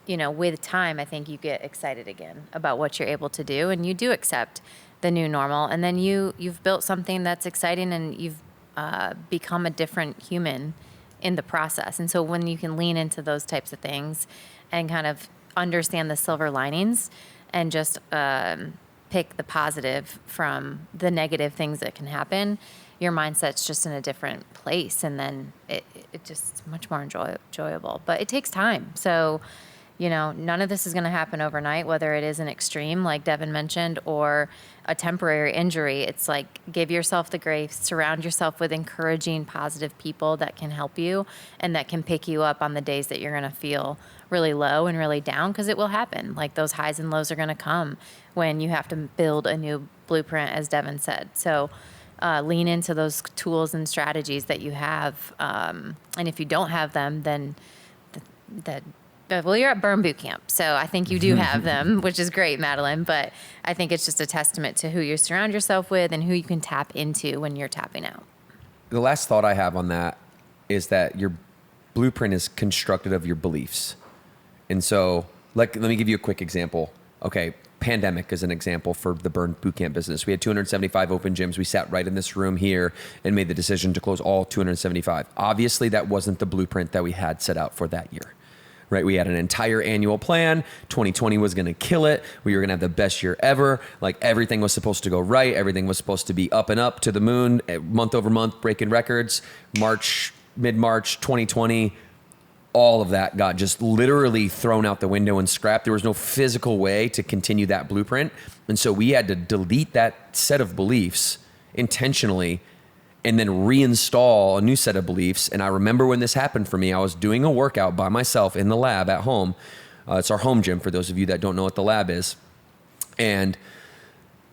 With time, I think you get excited again about what you're able to do, and you do accept the new normal. And then you've built something that's exciting, and you've become a different human in the process. And so when you can lean into those types of things and kind of understand the silver linings, and just pick the positive from the negative things that can happen, your mindset's just in a different place. And then it just much more enjoyable. But it takes time. So, none of this is going to happen overnight, whether it is an extreme, like Devin mentioned, or a temporary injury. It's like, give yourself the grace, surround yourself with encouraging, positive people that can help you and that can pick you up on the days that you're going to feel really low and really down, because it will happen. Like, those highs and lows are going to come when you have to build a new blueprint, as Devin said. So lean into those tools and strategies that you have. And if you don't have them, then well, you're at Burn Boot Camp, so I think you do have them, which is great, Madeline. But I think it's just a testament to who you surround yourself with and who you can tap into when you're tapping out. The last thought I have on that is that your blueprint is constructed of your beliefs. And so, let me give you a quick example. Okay, pandemic is an example for the Burn Boot Camp business. We had 275 open gyms. We sat right in this room here and made the decision to close all 275. Obviously, that wasn't the blueprint that we had set out for that year. Right, we had an entire annual plan. 2020 was going to kill it. We were going to have the best year ever. Like, everything was supposed to go right. Everything was supposed to be up and up to the moon, month over month, breaking records. Mid-March 2020, all of that got just literally thrown out the window and scrapped. There was no physical way to continue that blueprint. And so we had to delete that set of beliefs intentionally and then reinstall a new set of beliefs. And I remember when this happened for me, I was doing a workout by myself in the lab at home. It's our home gym for those of you that don't know what the lab is. And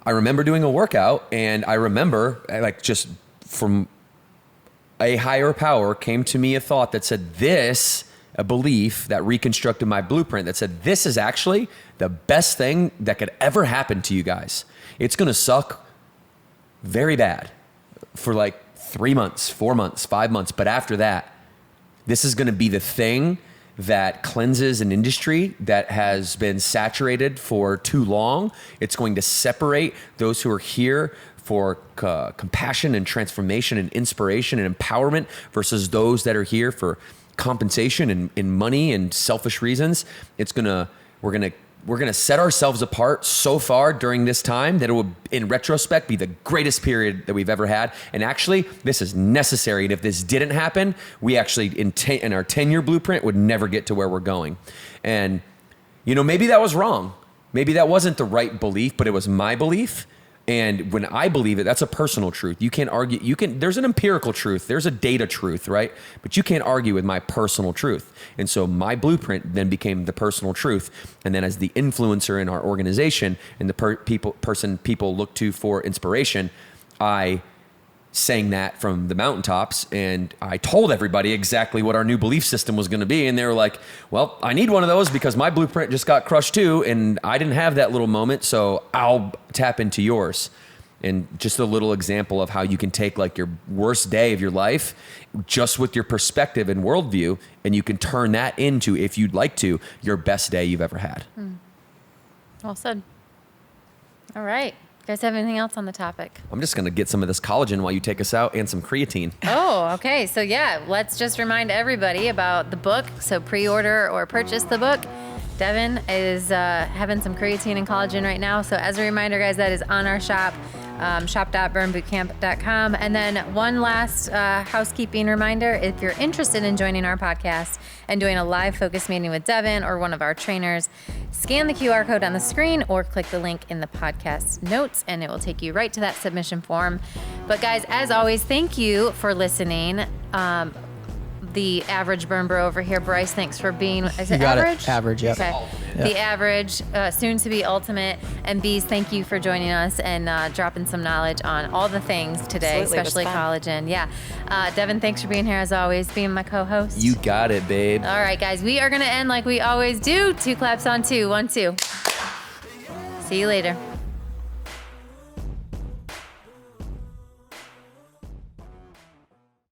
I remember doing a workout, and I remember, like, just from a higher power came to me a thought that said a belief that reconstructed my blueprint that said, this is actually the best thing that could ever happen to you guys. It's going to suck very bad for like 3 months, 4 months, 5 months. But after that, this is going to be the thing that cleanses an industry that has been saturated for too long. It's going to separate those who are here for compassion and transformation and inspiration and empowerment versus those that are here for compensation and money and selfish reasons. We're gonna set ourselves apart so far during this time that it will, in retrospect, be the greatest period that we've ever had. And actually, this is necessary. And if this didn't happen, we actually, in our 10-year blueprint, would never get to where we're going. And, maybe that was wrong. Maybe that wasn't the right belief, but it was my belief. And when I believe it, that's a personal truth. You can't argue. There's an empirical truth. There's a data truth, right? But you can't argue with my personal truth. And so my blueprint then became the personal truth. And then as the influencer in our organization and the people look to for inspiration, I sang that from the mountaintops, and I told everybody exactly what our new belief system was going to be. And they were like, well, I need one of those because my blueprint just got crushed too. And I didn't have that little moment. So I'll tap into yours. And just a little example of how you can take like your worst day of your life just with your perspective and worldview, and you can turn that into, if you'd like to, your best day you've ever had. Well said. All right. You guys have anything else on the topic? I'm just going to get some of this collagen while you take us out and some creatine. Oh, okay. So yeah, let's just remind everybody about the book. So pre-order or purchase the book. Devin is having some creatine and collagen right now. So as a reminder, guys, that is on our shop, shop.burnbootcamp.com. And then one last housekeeping reminder. If you're interested in joining our podcast and doing a live focus meeting with Devin or one of our trainers, scan the QR code on the screen or click the link in the podcast notes, and it will take you right to that submission form. But guys, as always, thank you for listening. The average burn bro over here, Bryce, thanks for being, is it average? Average, yeah. Okay. Yep. The average, soon to be ultimate. And Bees, thank you for joining us and dropping some knowledge on all the things today, especially collagen. Yeah. Devin, thanks for being here as always, being my co-host. You got it, babe. All right, guys, we are going to end like we always do. 2 claps on 2. 1, 2. See you later.